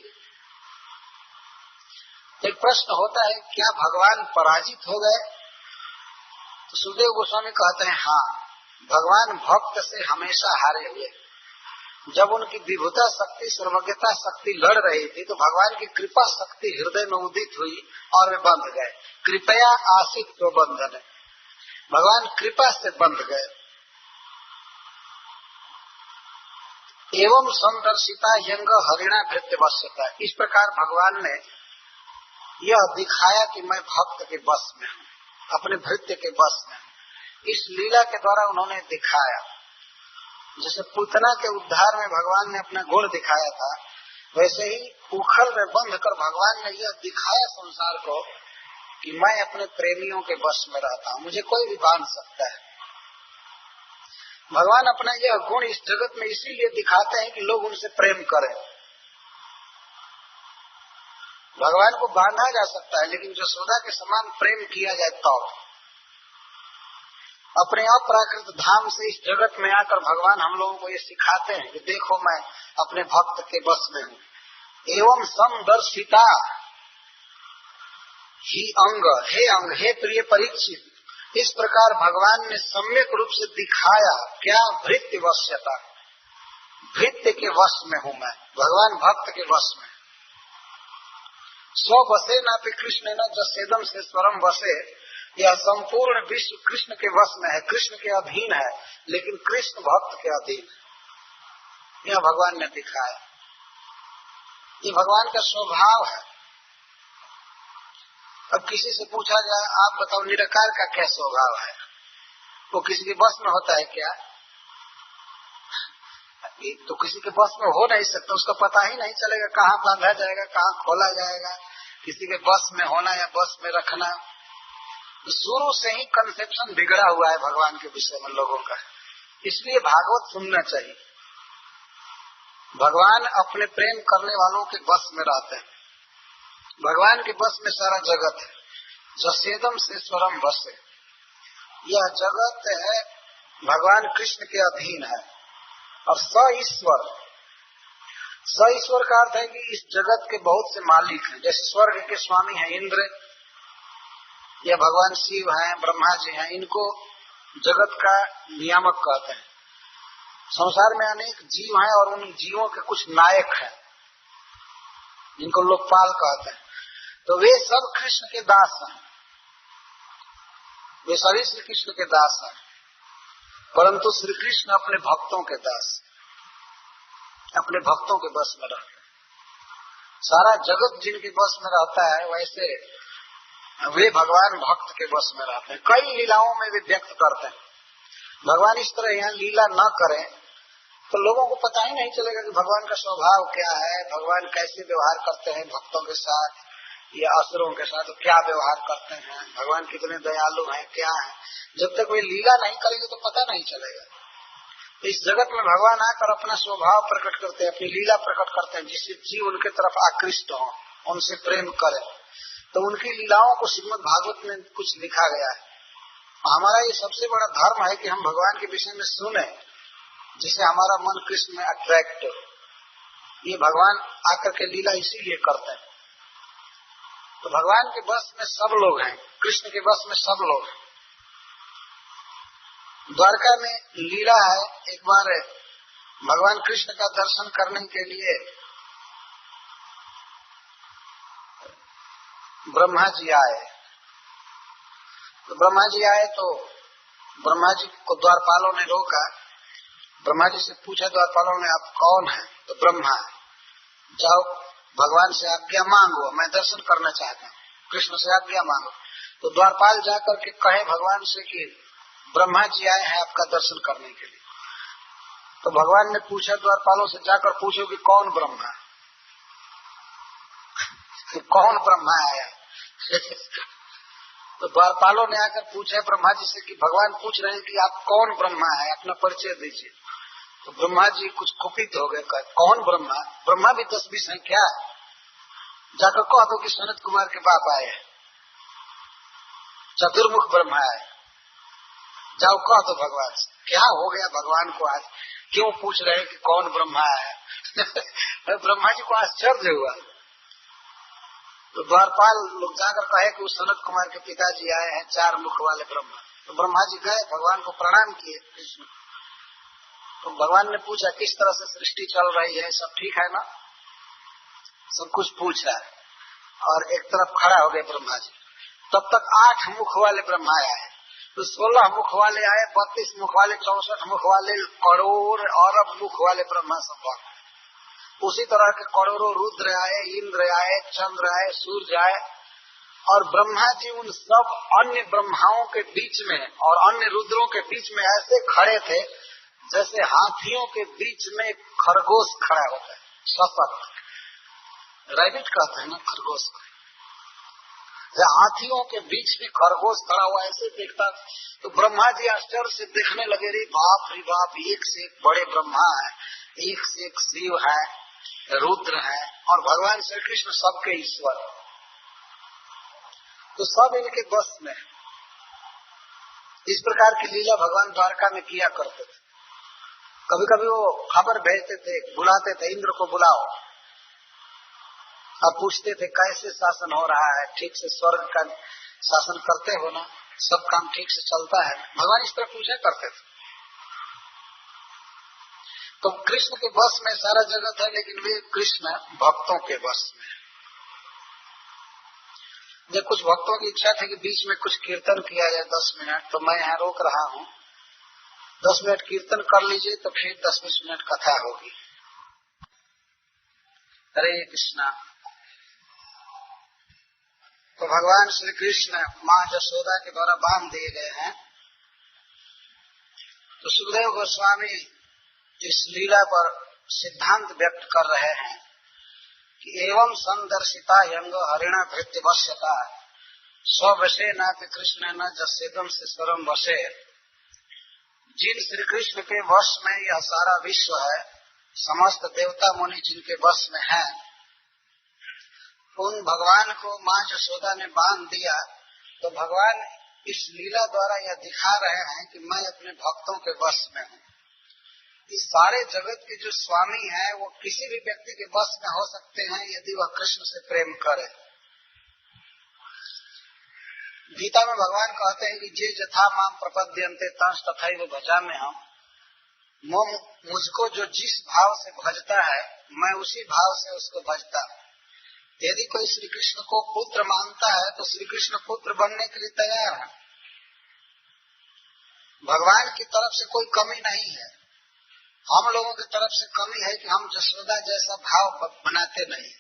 एक प्रश्न होता है क्या भगवान पराजित हो गए? तो सुखदेव गोस्वामी कहते हैं हाँ, भगवान भक्त से हमेशा हारे हुए। जब उनकी विभुता शक्ति सर्वज्ञता शक्ति लड़ रही थी तो भगवान की कृपा शक्ति हृदय में उदित हुई और वे बंध गए। कृपया आशित तो बंधन, भगवान कृपा से बंध गए। एवं संदर्शिता यंग हरिणा भृत्य वश्यता, इस प्रकार भगवान ने यह दिखाया कि मैं भक्त के बस में हूँ, अपने भृत्य के बस में हूँ। इस लीला के द्वारा उन्होंने दिखाया, जैसे पूतना के उद्धार में भगवान ने अपना गुण दिखाया था, वैसे ही उखल में बंध कर भगवान ने यह दिखाया संसार को कि मैं अपने प्रेमियों के बस में रहता हूँ, मुझे कोई भी बांध सकता है। भगवान अपना यह गुण इस जगत में इसीलिए दिखाते हैं कि लोग उनसे प्रेम करें। भगवान को बांधा जा सकता है, लेकिन यशोदा के समान प्रेम किया जाए तो अपने अपराकृत धाम से इस जगत में आकर भगवान हम लोगों को ये सिखाते हैं कि देखो मैं अपने भक्त के बस में हूँ। एवं समदर्शिता ही अंग, हे प्रिय परीक्षित, इस प्रकार भगवान ने सम्यक रूप से दिखाया क्या भृत्य वश्यता, भृत्य के वश में हूँ मैं, भगवान भक्त के वश में। स्व बसे ना पे कृष्ण न जसेदम से स्वरम बसे, यह संपूर्ण विश्व कृष्ण के वश में है, कृष्ण के अधीन है, लेकिन कृष्ण भक्त के अधीन है। यह भगवान ने दिखाया, ये भगवान का स्वभाव है। अब किसी से पूछा जाए आप बताओ निराकार का क्या स्वभाव है, वो किसी के बस में होता है क्या? तो किसी के बस में हो नहीं सकता, उसका पता ही नहीं चलेगा कहाँ बांधा जाएगा कहाँ खोला जाएगा। किसी के बस में होना या बस में रखना, शुरू से ही कंसेप्शन बिगड़ा हुआ है भगवान के विषय में लोगों का। इसलिए भागवत सुनना चाहिए। भगवान अपने प्रेम करने वालों के बस में रहते हैं। भगवान के बस में सारा जगत है। जसेदम से स्वरम बसे, यह जगत है भगवान कृष्ण के अधीन है। और स ईश्वर का अर्थ है कि इस जगत के बहुत से मालिक हैं। जैसे स्वर्ग के स्वामी हैं इंद्र, या भगवान शिव हैं, ब्रह्मा जी हैं, इनको जगत का नियामक कहते हैं। संसार में अनेक जीव हैं और उन जीवों के कुछ नायक हैं जिनको लोकपाल कहते हैं। तो वे सब कृष्ण के दास हैं, वे सभी श्री कृष्ण के दास हैं, परंतु श्री कृष्ण अपने भक्तों के दास, अपने भक्तों के बस में रहते हैं। सारा जगत जिनके बस में रहता है वैसे वे भगवान भक्त के बस में रहते हैं। कई लीलाओं में वे व्यक्त करते हैं। भगवान इस तरह यहाँ लीला न करें तो लोगों को पता ही नहीं चलेगा कि भगवान का स्वभाव क्या है, भगवान कैसे व्यवहार करते हैं भक्तों के साथ या असुरों के साथ, क्या व्यवहार करते हैं, भगवान कितने दयालु हैं, क्या है। जब तक वे लीला नहीं करेंगे तो पता नहीं चलेगा। इस जगत में भगवान आकर अपना स्वभाव प्रकट करते हैं, अपनी लीला प्रकट करते हैं, जिससे जीव उनके तरफ आकृष्ट हो, उनसे प्रेम करे। तो उनकी लीलाओं को श्रीमद् भागवत में कुछ लिखा गया है। हमारा ये सबसे बड़ा धर्म है कि हम भगवान के विषय में सुने, जिससे हमारा मन कृष्ण में अट्रैक्ट हो। ये भगवान आकर के लीला इसीलिए करते हैं। तो भगवान के बस में सब लोग हैं, कृष्ण के बस में सब लोग हैं। द्वारका में लीला है, एक बार भगवान कृष्ण का दर्शन करने के लिए ब्रह्मा जी आए। तो ब्रह्मा जी आए तो ब्रह्मा जी को द्वारपालों ने रोका। ब्रह्मा जी से पूछा द्वारपालों ने, आप कौन है? तो ब्रह्मा है। जाओ भगवान से आज्ञा मांगो, मैं दर्शन करना चाहता हूँ, कृष्ण से आज्ञा मांगो। तो द्वारपाल जाकर के कहे भगवान से कि ब्रह्मा जी आए हैं आपका दर्शन करने के लिए। तो भगवान ने पूछा द्वारपालों से, जाकर पूछो कि कौन ब्रह्मा है कौन ब्रह्मा आया तो द्वारपालों ने आकर पूछा ब्रह्मा जी से कि भगवान पूछ रहे हैं कि आप कौन ब्रह्मा है, अपना परिचय दीजिए। तो ब्रह्मा जी कुछ कुपित हो गए, कौन ब्रह्मा? ब्रह्मा भी 10-20 है क्या? जाकर कह दो कि सनत कुमार के बाप आए हैं, चतुर्मुख ब्रह्मा आए। जाओ कह दो भगवान से। क्या हो गया भगवान को आज, क्यों पूछ रहे हैं कि कौन ब्रह्मा आया ब्रह्मा जी को आश्चर्य हुआ। तो द्वारपाल लोग जाकर कहे कि उस सनत कुमार के पिताजी आए हैं, 4 मुख वाले ब्रह्मा। तो ब्रह्मा जी गए, भगवान को प्रणाम किए कृष्ण। तो भगवान ने पूछा किस तरह से सृष्टि चल रही है, सब ठीक है ना? सब कुछ पूछा और एक तरफ खड़ा हो गए ब्रह्मा जी। तब तक 8 मुख वाले ब्रह्मा आए, तो 16 मुख वाले आए, 32 मुख वाले, 64 मुख वाले, करोड़ अरब मुख वाले ब्रह्मा सब। उसी तरह के करोड़ों रुद्र आए, इंद्र आए, चंद्र आए, सूर्य आए। और ब्रह्मा जी उन सब अन्य ब्रह्माओं के बीच में और अन्य रुद्रों के बीच में ऐसे खड़े थे जैसे हाथियों के बीच में खरगोश खड़ा होता है, सशक्त, रैबिट कहते हैं ना खरगोश को। हाथियों के बीच में खरगोश खड़ा हुआ ऐसे देखता। तो ब्रह्मा जी आश्चर्य से देखने लगे, रे बाप, एक से एक बड़े ब्रह्मा है, एक से एक शिव है, रुद्र है, और भगवान श्री कृष्ण सबके ईश्वर। तो सब इनके बस में। इस प्रकार की लीला भगवान द्वारका में किया करते थे। कभी कभी वो खबर भेजते थे, बुलाते थे, इंद्र को बुलाओ। अब पूछते थे कैसे शासन हो रहा है, ठीक से स्वर्ग का शासन करते हो ना, सब काम ठीक से चलता है। भगवान इस तरह पूछा करते थे। तो कृष्ण के बस में सारा जगत है, लेकिन वे कृष्ण भक्तों के बस में। जब कुछ भक्तों की इच्छा थी कि बीच में कुछ कीर्तन किया जाए 10 मिनट, तो मैं यहाँ रोक रहा हूँ, 10 मिनट कीर्तन कर लीजिए, तो फिर 10-20 मिनट कथा होगी। हरे कृष्णा। तो भगवान श्री कृष्ण माँ यशोदा के द्वारा बांध दिए गए हैं। तो सुखदेव गोस्वामी इस लीला पर सिद्धांत व्यक्त कर रहे हैं कि एवं संदर्शिता यंग हरिणा भृत्य वश्यता स्वशे न कृष्ण न जस्येदम से स्वरम वशे। जिन श्री कृष्ण के वश में यह सारा विश्व है, समस्त देवता मुनि जिनके वश में है, उन भगवान को माँ यशोदा ने बांध दिया। तो भगवान इस लीला द्वारा यह दिखा रहे हैं कि मैं अपने भक्तों के वश में हूँ। इस सारे जगत के जो स्वामी हैं वो किसी भी व्यक्ति के वश में हो सकते हैं यदि वह कृष्ण से प्रेम करे। गीता में भगवान कहते हैं कि जे जथा माम प्रपद्यन्ते तंस तथैव भजामि हम। मुझको जो जिस भाव से भजता है मैं उसी भाव से उसको भजता हूँ। यदि कोई श्री कृष्ण को पुत्र मानता है तो श्री कृष्ण पुत्र बनने के लिए तैयार है। भगवान की तरफ से कोई कमी नहीं है। हम लोगों की तरफ से कमी है कि हम यशोदा जैसा भाव बनाते नहीं।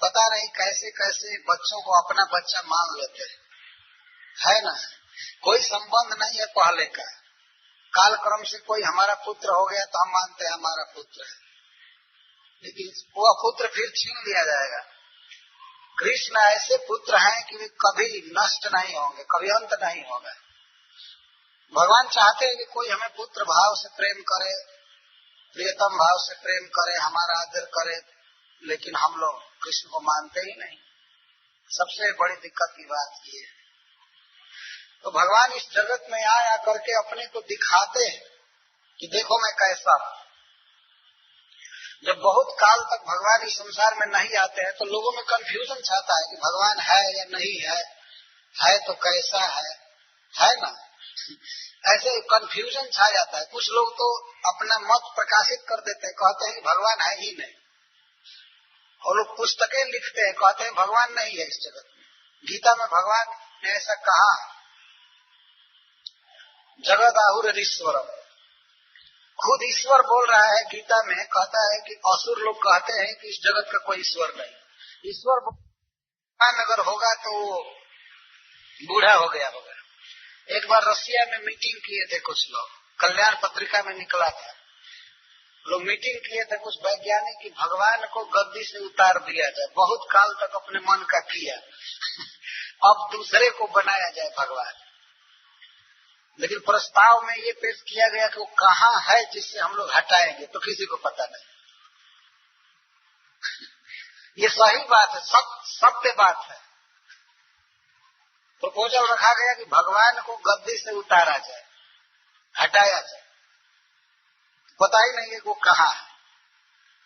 पता नहीं कैसे कैसे बच्चों को अपना बच्चा मान लेते है ना। कोई संबंध नहीं है पहले का, कालक्रम से कोई हमारा पुत्र हो गया तो हम मानते हैं हमारा पुत्र है, लेकिन वह पुत्र फिर छीन लिया जाएगा। कृष्ण ऐसे पुत्र हैं कि वे कभी नष्ट नहीं होंगे, कभी अंत नहीं होगा। भगवान चाहते हैं कि कोई हमें पुत्र भाव से प्रेम करे, प्रियतम भाव से प्रेम करे, हमारा आदर करे, लेकिन हम लोग कृष्ण को मानते ही नहीं। सबसे बड़ी दिक्कत की बात ये है। तो भगवान इस जगत में आया करके अपने को दिखाते हैं कि देखो मैं कैसा हूं। जब बहुत काल तक भगवान इस संसार में नहीं आते हैं तो लोगों में कंफ्यूजन छाता है कि भगवान है या नहीं है तो कैसा है ना। ऐसे कंफ्यूजन छा जाता है। कुछ लोग तो अपना मत प्रकाशित कर देते हैं, कहते हैं कि भगवान है ही नहीं, और लोग पुस्तकें लिखते हैं, कहते हैं भगवान नहीं है इस जगत में। गीता में भगवान ने ऐसा कहा, जगत आहुर ईश्वरम, खुद ईश्वर बोल रहा है गीता में, कहता है कि असुर लोग कहते हैं कि इस जगत का कोई ईश्वर नहीं। ईश्वर अगर होगा तो बूढ़ा हो गया होगा। एक बार रसिया में मीटिंग किए थे कुछ लोग, कल्याण पत्रिका में निकला था, लोग मीटिंग किए थे कुछ वैज्ञानिक कि भगवान को गद्दी से उतार दिया जाए। बहुत काल तक अपने मन का किया अब दूसरे को बनाया जाए भगवान। लेकिन प्रस्ताव में ये पेश किया गया कि वो कहाँ है जिससे हम लोग हटाएंगे, तो किसी को पता नहीं। ये सही बात है, सत्य बात है। प्रपोजल रखा गया कि भगवान को गद्दी से उतारा जाए, हटाया जाए। पता ही नहीं है कि वो कहाँ है।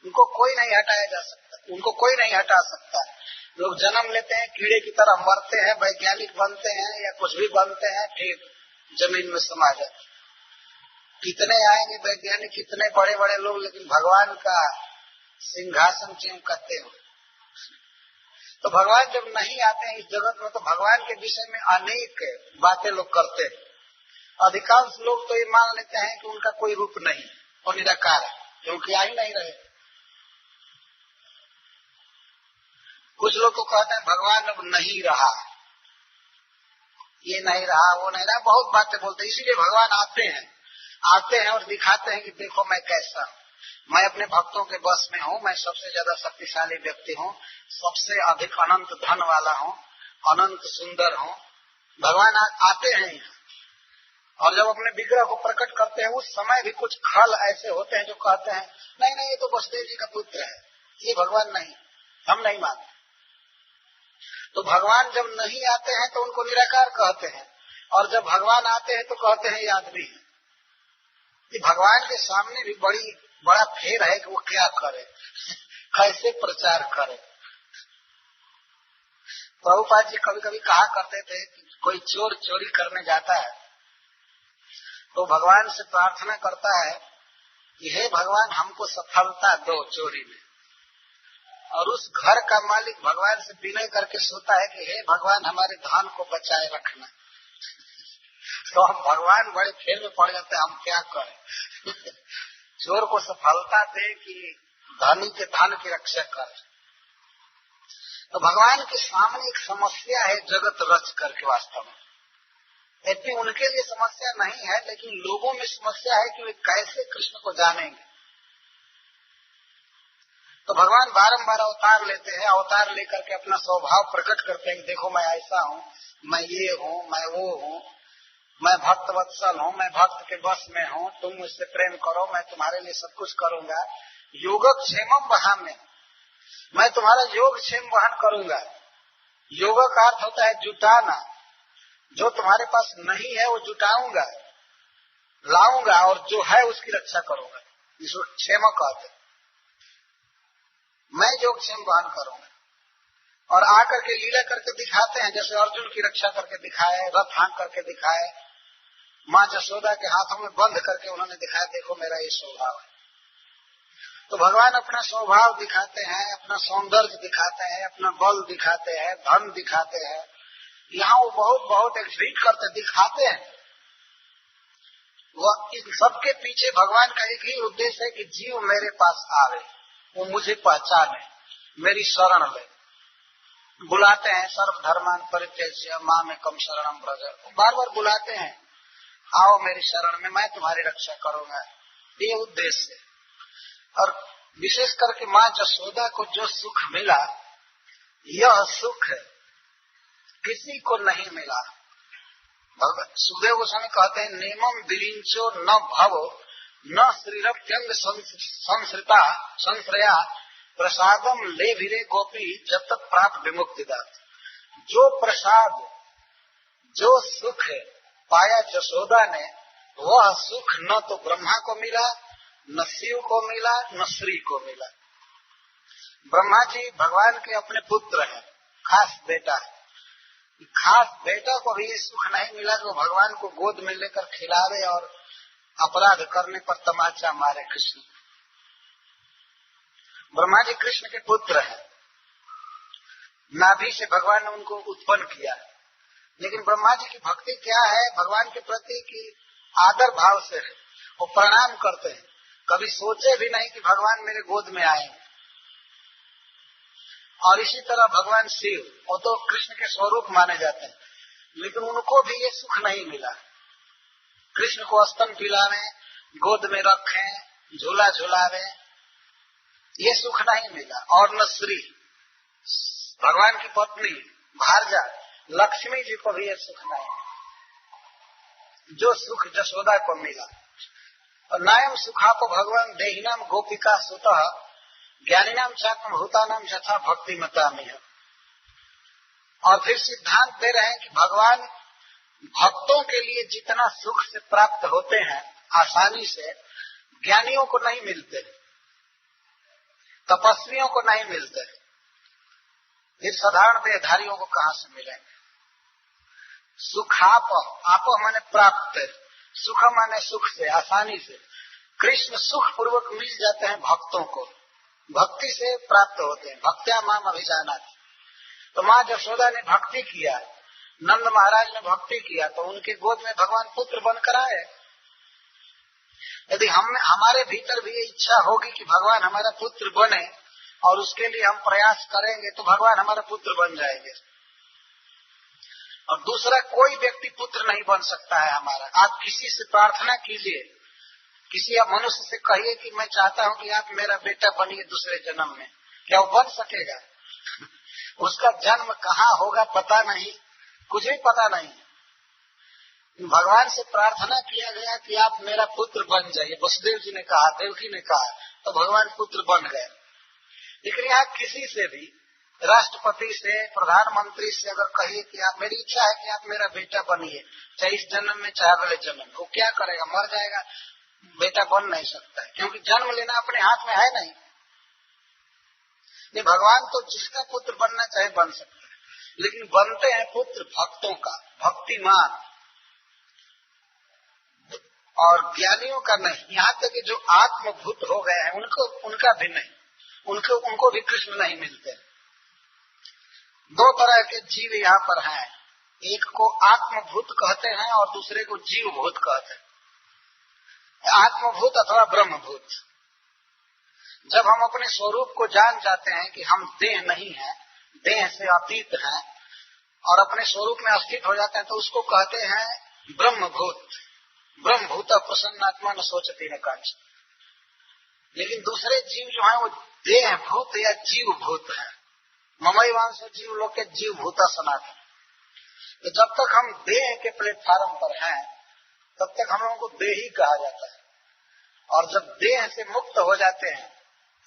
उनको कोई नहीं हटाया जा सकता, उनको कोई नहीं हटा सकता। लोग जन्म लेते हैं, कीड़े की तरह मरते हैं, वैज्ञानिक बनते हैं या कुछ भी बनते हैं, फिर जमीन में समा जाते। कितने आएंगे वैज्ञानिक, कितने बड़े बड़े लोग, लेकिन भगवान का सिंहासन चिमकते हो। तो भगवान जब नहीं आते हैं इस जगत में तो भगवान के विषय में अनेक बातें लोग करते हैं। अधिकांश लोग तो ये मान लेते हैं कि उनका कोई रूप नहीं, वो निराकार है, क्योंकि आ ही नहीं रहे। कुछ लोग तो कहते हैं भगवान अब नहीं रहा, ये नहीं रहा, वो नहीं रहा, बहुत बातें बोलते हैं। इसीलिए भगवान आते हैं और दिखाते हैं कि देखो मैं कैसा हूँ, मैं अपने भक्तों के बस में हूँ, मैं सबसे ज्यादा शक्तिशाली व्यक्ति हूँ, सबसे अधिक अनंत धन वाला हूँ, अनंत सुंदर हूँ। भगवान आते हैं यहाँ, और जब अपने विग्रह को प्रकट करते हैं उस समय भी कुछ खल ऐसे होते हैं जो कहते हैं नहीं ये तो वसुदेव जी का पुत्र है, ये भगवान नहीं, हम नहीं मानते। तो भगवान जब नहीं आते हैं तो उनको निराकार कहते हैं, और जब भगवान आते हैं तो कहते हैं ये आदमी है। ये भगवान के सामने भी बड़ा फेर है कि वो क्या करे, कैसे प्रचार करे। प्रभुपाद जी कभी कभी कहा करते थे कि कोई चोर चोरी करने जाता है तो भगवान से प्रार्थना करता है कि हे भगवान हमको सफलता दो चोरी में, और उस घर का मालिक भगवान से विनय करके सोता है कि हे भगवान हमारे धन को बचाए रखना। तो हम भगवान बड़े फेर में पड़ जाते हैं, हम क्या करें। चोर को सफलता दे कि धनी के धन की रक्षा करे। तो भगवान के सामने एक समस्या है जगत रच करके, वास्तव में यद्यपि उनके लिए समस्या नहीं है, लेकिन लोगों में समस्या है कि वे कैसे कृष्ण को जानेंगे। तो भगवान बारंबार अवतार लेते हैं, अवतार लेकर के अपना स्वभाव प्रकट करते हैं, देखो मैं ऐसा हूँ, मैं ये हूँ, मैं वो हूँ, मैं भक्त वत्सल हूँ, मैं भक्त के बस में हूँ, तुम मुझसे प्रेम करो, मैं तुम्हारे लिए सब कुछ करूंगा। योगक्षेमम वहाम्य, मैं तुम्हारा योगक्षेम वहन करूंगा। योग का अर्थ होता है जुटाना, जो तुम्हारे पास नहीं है वो जुटाऊंगा, लाऊंगा, और जो है उसकी रक्षा करूंगा। इसको क्षेम कहते हैं। मैं योगक्षेम वहन करूंगा, और आकर के लीला करके दिखाते हैं, जैसे अर्जुन की रक्षा करके दिखाए, रथ हाँक करके दिखाए, माँ जसोदा के हाथों में बंध करके उन्होंने दिखाया देखो मेरा ये स्वभाव है। तो भगवान अपना स्वभाव दिखाते हैं, अपना सौंदर्य दिखाते हैं, अपना बल दिखाते हैं, धन दिखाते हैं। यहाँ वो बहुत एग्जिबिट करते दिखाते हैं। वो इन सबके पीछे भगवान का एक ही उद्देश्य है कि जीव मेरे पास आवे, वो मुझे पहचाने, मेरी शरण ले। बुलाते हैं सर्व धर्मान परित्यज्य मामेकम शरणम व्रज, बार बार बुलाते हैं। आओ मेरी शरण में, मैं तुम्हारी रक्षा करूंगा। ये उद्देश्य है। और विशेष करके माँ जसोदा को जो सुख मिला, यह सुख किसी को नहीं मिला। सुखदेव गोस्वामी कहते हैं, नेमम विरिंचो न भवो न श्रीरप्यंग संश्रया प्रसादम ले भिरे गोपी जब तक प्राप्त विमुक्तिदात। जो प्रसाद, जो सुख पाया जसोदा ने, वह सुख न तो ब्रह्मा को मिला, न शिव को मिला, न श्री को मिला। ब्रह्मा जी भगवान के अपने पुत्र हैं, खास बेटा है। खास बेटा को भी सुख नहीं मिला जो भगवान को गोद में लेकर खिलावे और अपराध करने पर तमाचा मारे कृष्ण। ब्रह्मा जी कृष्ण के पुत्र हैं, नाभि से भगवान ने उनको उत्पन्न किया। लेकिन ब्रह्मा जी की भक्ति क्या है भगवान के प्रति की आदर भाव से है, वो प्रणाम करते हैं, कभी सोचे भी नहीं कि भगवान मेरे गोद में आएंगे। और इसी तरह भगवान शिव, वो तो कृष्ण के स्वरूप माने जाते हैं, लेकिन उनको भी ये सुख नहीं मिला। कृष्ण को स्तन पिलावे, गोद में रखे, झूला झुलावे, ये सुख नहीं मिला। और न श्री, भगवान की पत्नी भारजा लक्ष्मी जी को भी ये सुख नहीं, जो सुख जसोदा को मिला। और नायम सुखापो भगवान देहिनाम गोपिका सुतः ज्ञानीनाम चात्म भूतानाम यथा भक्ति मता में। और फिर सिद्धांत दे रहे हैं कि भगवान भक्तों के लिए जितना सुख से प्राप्त होते हैं आसानी से, ज्ञानियों को नहीं मिलते, तपस्वियों को नहीं मिलते, फिर साधारण देहधारियों को कहां से मिलेंगे। सुखाप, आप माने प्राप्त, सुख माने सुख से, आसानी से। कृष्ण सुख पूर्वक मिल जाते हैं भक्तों को, भक्ति से प्राप्त होते हैं। भक्त्या माम अभिजानाति। तो माँ जसोदा ने भक्ति किया, नंद महाराज ने भक्ति किया, तो उनके गोद में भगवान पुत्र बनकर आए। यदि हमारे भीतर भी ये इच्छा होगी कि भगवान हमारा पुत्र बने और उसके लिए हम प्रयास करेंगे, तो भगवान हमारा पुत्र बन जाएंगे। और दूसरा कोई व्यक्ति पुत्र नहीं बन सकता है हमारा। आप किसी से प्रार्थना कीजिए, किसी आप मनुष्य से कहिए कि मैं चाहता हूं कि आप मेरा बेटा बनिए दूसरे जन्म में, क्या वो बन सकेगा? उसका जन्म कहाँ होगा पता नहीं, कुछ भी पता नहीं। भगवान से प्रार्थना किया गया कि आप मेरा पुत्र बन जाइए। वसुदेव जी ने कहा, देवकी ने कहा, तो भगवान पुत्र बन गए। लेकिन यहाँ किसी से भी, राष्ट्रपति से, प्रधानमंत्री से अगर कहिए कि आप, मेरी इच्छा है कि आप मेरा बेटा बनिए, चाहे इस जन्म में चाहे अगले जन्म में, वो क्या करेगा? मर जाएगा, बेटा बन नहीं सकता है, क्योंकि जन्म लेना अपने हाथ में है नहीं। ये भगवान तो जिसका पुत्र बनना चाहे बन सकता है, लेकिन बनते हैं पुत्र भक्तों का, भक्तिमान और ज्ञानियों का नहीं। यहाँ तक कि जो आत्मभूत हो गए हैं उनका भी नहीं, उनको भी कृष्ण नहीं मिलते। दो तरह के जीव यहाँ पर हैं, एक को आत्मभूत कहते हैं और दूसरे को जीवभूत कहते हैं। आत्मभूत अथवा ब्रह्मभूत। जब हम अपने स्वरूप को जान जाते हैं कि हम देह नहीं है, देह से अतीत हैं, और अपने स्वरूप में स्थित हो जाते हैं, तो उसको कहते हैं ब्रह्मभूत। ब्रह्मभूत प्रसन्नात्मा न सोचती न कांच। लेकिन दूसरे जीव जो है वो देह भूत या जीव भूत है। ममई वांश जीव लोग के जीव भूता सनातन। तो जब तक हम देह के प्लेटफार्म पर हैं, तब तक हम लोगों को देही कहा जाता है। और जब देह से मुक्त हो जाते हैं,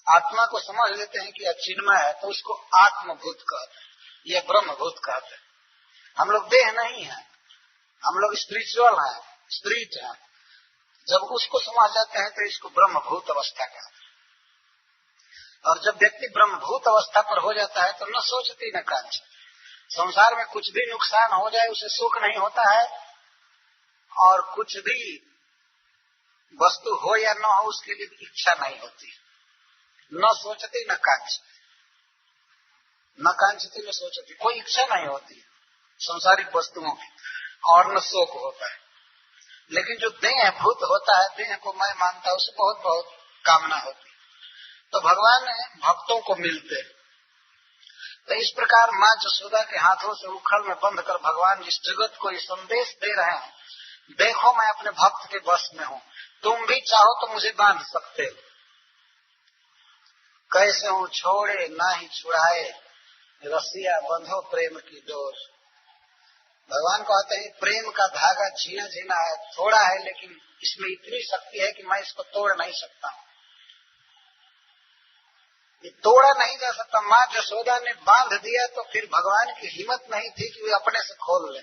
आत्मा को समझ लेते हैं कि अचिन्मय है, तो उसको आत्मभूत कहते हैं, ये ब्रह्मभूत कहते हैं। हम लोग देह नहीं है, हम लोग स्पिरिचुअल हैं, स्पिरिट है। जब उसको समझ जाते हैं तो इसको ब्रह्मभूत अवस्था कहते हैं। और जब व्यक्ति ब्रह्मभूत अवस्था पर हो जाता है तो न सोचती न कांच। संसार में कुछ भी नुकसान हो जाए उसे सुख नहीं होता है, और कुछ भी वस्तु हो या न हो उसके लिए इच्छा नहीं होती। न सोचती न कांच, न कांचती न सोचती, कोई इच्छा नहीं होती संसारिक वस्तुओं की, और न शोक होता है। लेकिन जो देह भूत होता है, देह को मैं मानता हूं, उसे बहुत बहुत कामना होती है। तो भगवान भक्तों को मिलते। तो इस प्रकार माँ जसोदा के हाथों से उखल में बंध कर भगवान इस जगत को ये संदेश दे रहे हैं देखो मैं अपने भक्त के बस में हूँ, तुम भी चाहो तो मुझे बांध सकते हो। कैसे हूँ छोड़े ना ही छुड़ाए, रसिया बंधो प्रेम की डोर। भगवान कहते हैं प्रेम का धागा झीना झीना है, थोड़ा है, लेकिन इसमें इतनी शक्ति है कि मैं इसको तोड़ नहीं सकता हूँ। ये तोड़ा नहीं जा सकता। माँ यशोदा ने बांध दिया तो फिर भगवान की हिम्मत नहीं थी कि वे अपने से खोल ले।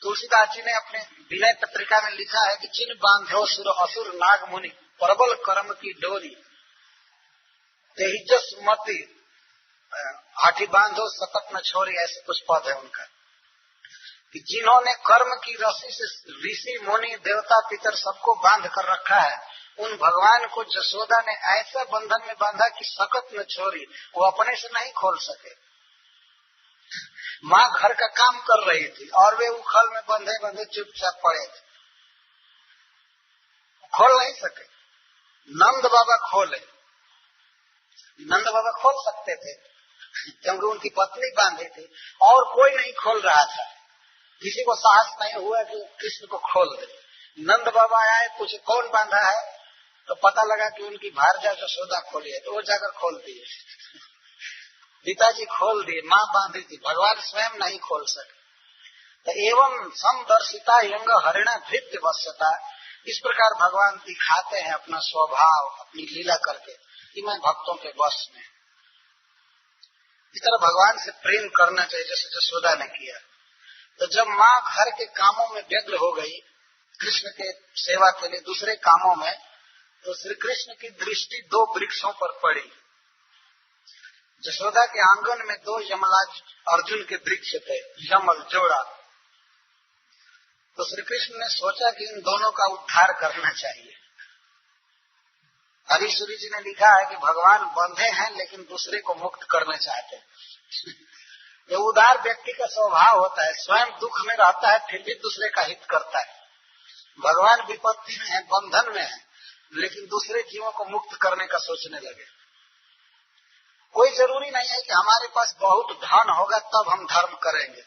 तुलसीदास जी ने अपने विनय पत्रिका में लिखा है कि जिन बांधो सुर असुर नाग मुनि, प्रबल कर्म की डोरी, तेजस मति हाथी बांधो सकत न छोरी, ऐसे कुछ पद है उनका, कि जिन्होंने कर्म की रस्सी से ऋषि मुनि देवता पितर सबको बांध कर रखा है, उन भगवान को यशोदा ने ऐसा बंधन में बांधा कि सकत न छोरी, वो अपने से नहीं खोल सके। माँ घर का काम कर रही थी और वे उखल में बंधे बंधे चुपचाप पड़े थे, खोल नहीं सके। नंद बाबा खोले, नंद बाबा खोल सकते थे क्योंकि उनकी पत्नी बांधी थी, और कोई नहीं खोल रहा था। किसी को साहस नहीं हुआ कि कृष्ण को खोल दे। नंद बाबा आए, पूछे कौन बांधा है, तो पता लगा कि उनकी भारजा यशोदा खोली है, तो वो जाकर खोल दिए। पिताजी खोल दिए, माँ बांधी थी, भगवान स्वयं नहीं खोल सके। तो एवं समदर्शिता यंग हरिणा भृत्य वश्यता, इस प्रकार भगवान दिखाते हैं अपना स्वभाव, अपनी लीला करके कि मैं भक्तों के वश में। इस तरह भगवान से प्रेम करना चाहिए जैसे यशोदा ने किया। तो जब माँ घर के कामों में व्यग्र हो गई कृष्ण के सेवा के लिए दूसरे कामों में, तो श्री कृष्ण की दृष्टि दो वृक्षों पर पड़ी। यशोदा के आंगन में दो यमराज अर्जुन के वृक्ष थे, यमल जोड़ा। तो श्री कृष्ण ने सोचा कि इन दोनों का उद्धार करना चाहिए। हरीश्वरी जी ने लिखा है कि भगवान बंधे हैं लेकिन दूसरे को मुक्त करना चाहते हैं। ये उदार व्यक्ति का स्वभाव होता है, स्वयं दुख में रहता है फिर भी दूसरे का हित करता है। भगवान विपत्ति में है, बंधन में है, लेकिन दूसरे जीवों को मुक्त करने का सोचने लगे। कोई जरूरी नहीं है कि हमारे पास बहुत धन होगा तब हम धर्म करेंगे।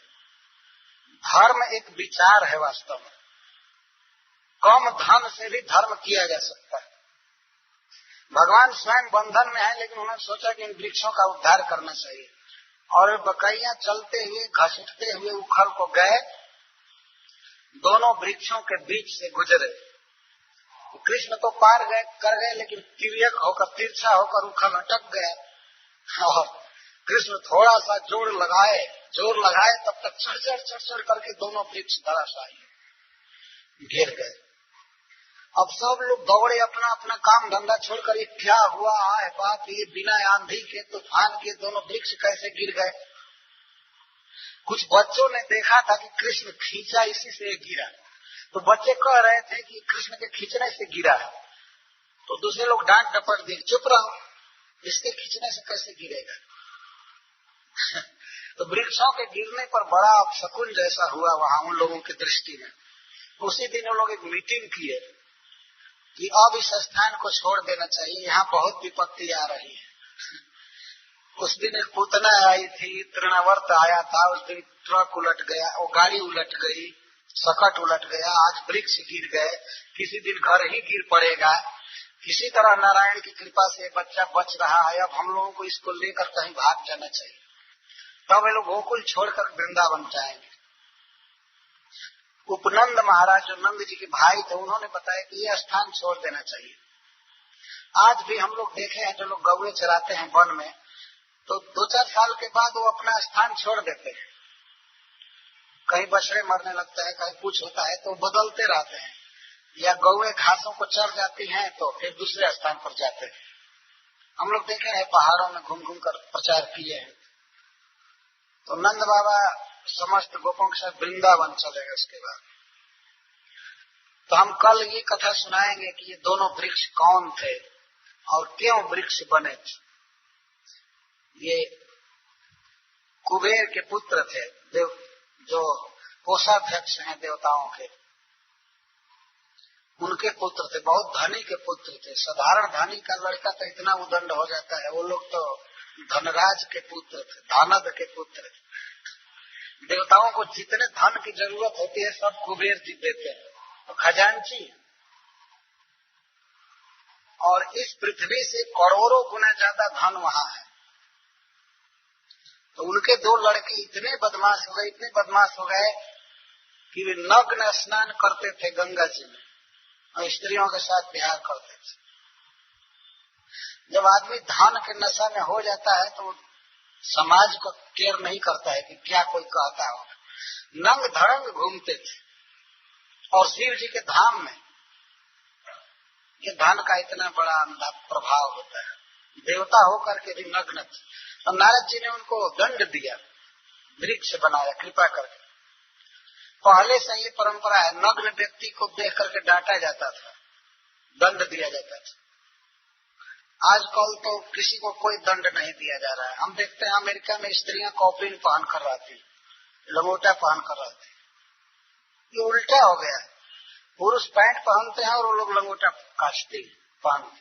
धर्म एक विचार है, वास्तव में कम धन से भी धर्म किया जा सकता है। भगवान स्वयं बंधन में है, लेकिन उन्होंने सोचा कि इन वृक्षों का उद्धार करना चाहिए, और बकैया चलते हुए घसीटते हुए उखल को गए, दोनों वृक्षों के बीच से गुजरे। कृष्ण तो पार गए कर गए, लेकिन तिर्यक होकर, तिरछा होकर उखल अटक गए, और कृष्ण थोड़ा सा जोर लगाए तब तक चढ़ करके दोनों वृक्ष धराशायी गिर गए। अब सब लोग दौड़े, अपना अपना काम धंधा छोड़कर, ये क्या हुआ है बाप, ये बिना आंधी के तूफान के दोनों वृक्ष कैसे गिर गए। कुछ बच्चों ने देखा था कि कृष्ण खींचा, इसी से गिरा, तो बच्चे कह रहे थे कि कृष्ण के खींचने से गिरा है। तो दूसरे लोग डांट डपट दिए, चुप रहो, इसके खींचने से कैसे गिरेगा। तो वृक्षों के गिरने पर बड़ा अपशकुन जैसा हुआ वहां उन लोगों की दृष्टि में। उसी दिन उन लोग एक मीटिंग किए कि अब इस स्थान को छोड़ देना चाहिए, यहाँ बहुत विपत्ति आ रही है। उस दिन एक पूतना आई थी, तृणावर्त आया था, उस दिन ट्रक उलट गया, वो गाड़ी उलट गई, सकट उलट गया, आज वृक्ष गिर गए, किसी दिन घर ही गिर पड़ेगा। किसी तरह नारायण की कृपा से बच्चा बच रहा है, अब हम लोगों को इसको लेकर कहीं भाग जाना चाहिए। तब वे लोग गोकुल छोड़कर वृंदावन जाएंगे। उपनंद महाराज जो नंद जी के भाई थे, उन्होंने बताया कि ये स्थान छोड़ देना चाहिए। आज भी हम लोग देखे हैं जो लोग गौए चराते हैं वन में, तो 2-4 साल के बाद वो अपना स्थान छोड़ देते हैं। कहीं बछड़े मरने लगता है, कहीं कुछ होता है, तो बदलते रहते हैं, या गौए घासों को चर जाती हैं तो फिर दूसरे स्थान पर जाते हैं। हम लोग देखे हैं पहाड़ों में घूम घूम कर प्रचार किए हैं। तो नंद बाबा समस्त गोपों के साथ वृंदावन चले गए। उसके बाद तो हम कल ये कथा सुनाएंगे कि ये दोनों वृक्ष कौन थे और क्यों वृक्ष बने थे। ये कुबेर के पुत्र थे, जो कोषाध्यक्ष हैं देवताओं के, उनके पुत्र थे, बहुत धनी के पुत्र थे। साधारण धनी का लड़का तो इतना उदंड हो जाता है, वो लोग तो धनराज के पुत्र थे, धानद के पुत्र थे। देवताओं को जितने धन की जरूरत होती है सब कुबेर जी देते हैं, तो खजांची। और इस पृथ्वी से करोड़ों गुना ज्यादा धन वहां है। तो उनके दो लड़के इतने बदमाश हो गए कि वे नग्न स्नान करते थे गंगा जी में और स्त्रियों के साथ विहार करते थे। जब आदमी धन के नशा में हो जाता है तो समाज को केयर नहीं करता है कि क्या कोई कहता होगा। नंग धड़ंग घूमते थे। और शिव जी के धाम में ये धन का इतना बड़ा प्रभाव होता है, देवता होकर के भी नग्न थे। और नारद जी ने उनको दंड दिया, वृक्ष बनाया कृपा करके। पहले से ये परंपरा है, नग्न व्यक्ति को देख करके डांटा जाता था, दंड दिया जाता था। आजकल तो किसी को कोई दंड नहीं दिया जा रहा है। हम देखते हैं अमेरिका में स्त्रियां कॉपरीन पहन कर रहती, लंगोटा पहन कर रहती। ये उल्टा हो गया है, पुरुष पैंट पहनते हैं और वो लोग लंगोटा काटते पहनते,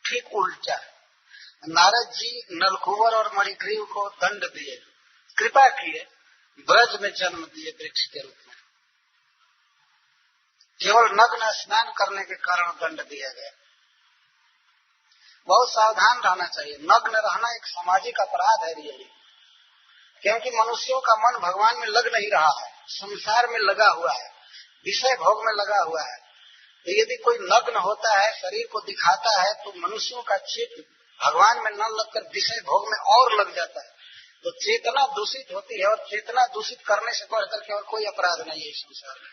ठीक उल्टा। नारद जी नलकुवर और मणिग्रीव को दंड दिए, कृपा किए, ब्रज में जन्म दिए वृक्ष के रूप में। केवल नग्न स्नान करने के कारण दंड दिया गया। बहुत सावधान रहना चाहिए। नग्न रहना एक सामाजिक अपराध है रियली, क्योंकि मनुष्यों का मन भगवान में लग नहीं रहा है, संसार में लगा हुआ है, विषय भोग में लगा हुआ है। तो यदि कोई नग्न होता है, शरीर को दिखाता है, तो मनुष्यों का चित्त भगवान में न लगकर विषय भोग में और लग जाता है। तो चेतना दूषित होती है, और चेतना दूषित करने से बढ़कर के और कोई अपराध नहीं है इस संसार में।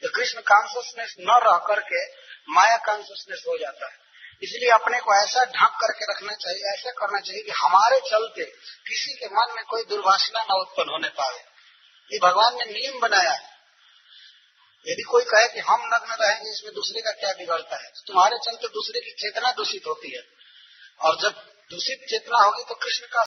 तो कृष्ण कॉन्शियसनेस न रह करके माया कॉन्शियसनेस हो जाता है। इसलिए अपने को ऐसा ढक करके रखना चाहिए, ऐसा करना चाहिए कि हमारे चलते किसी के मन में कोई दुर्वासना न उत्पन्न होने पाए। ये भगवान ने नियम बनाया है। यदि कोई कहे कि हम नग्न रहेंगे, इसमें दूसरे का क्या बिगड़ता है, तो तुम्हारे चलते दूसरे की चेतना दूषित होती है। और जब दूषित चेतना होगी तो कृष्ण का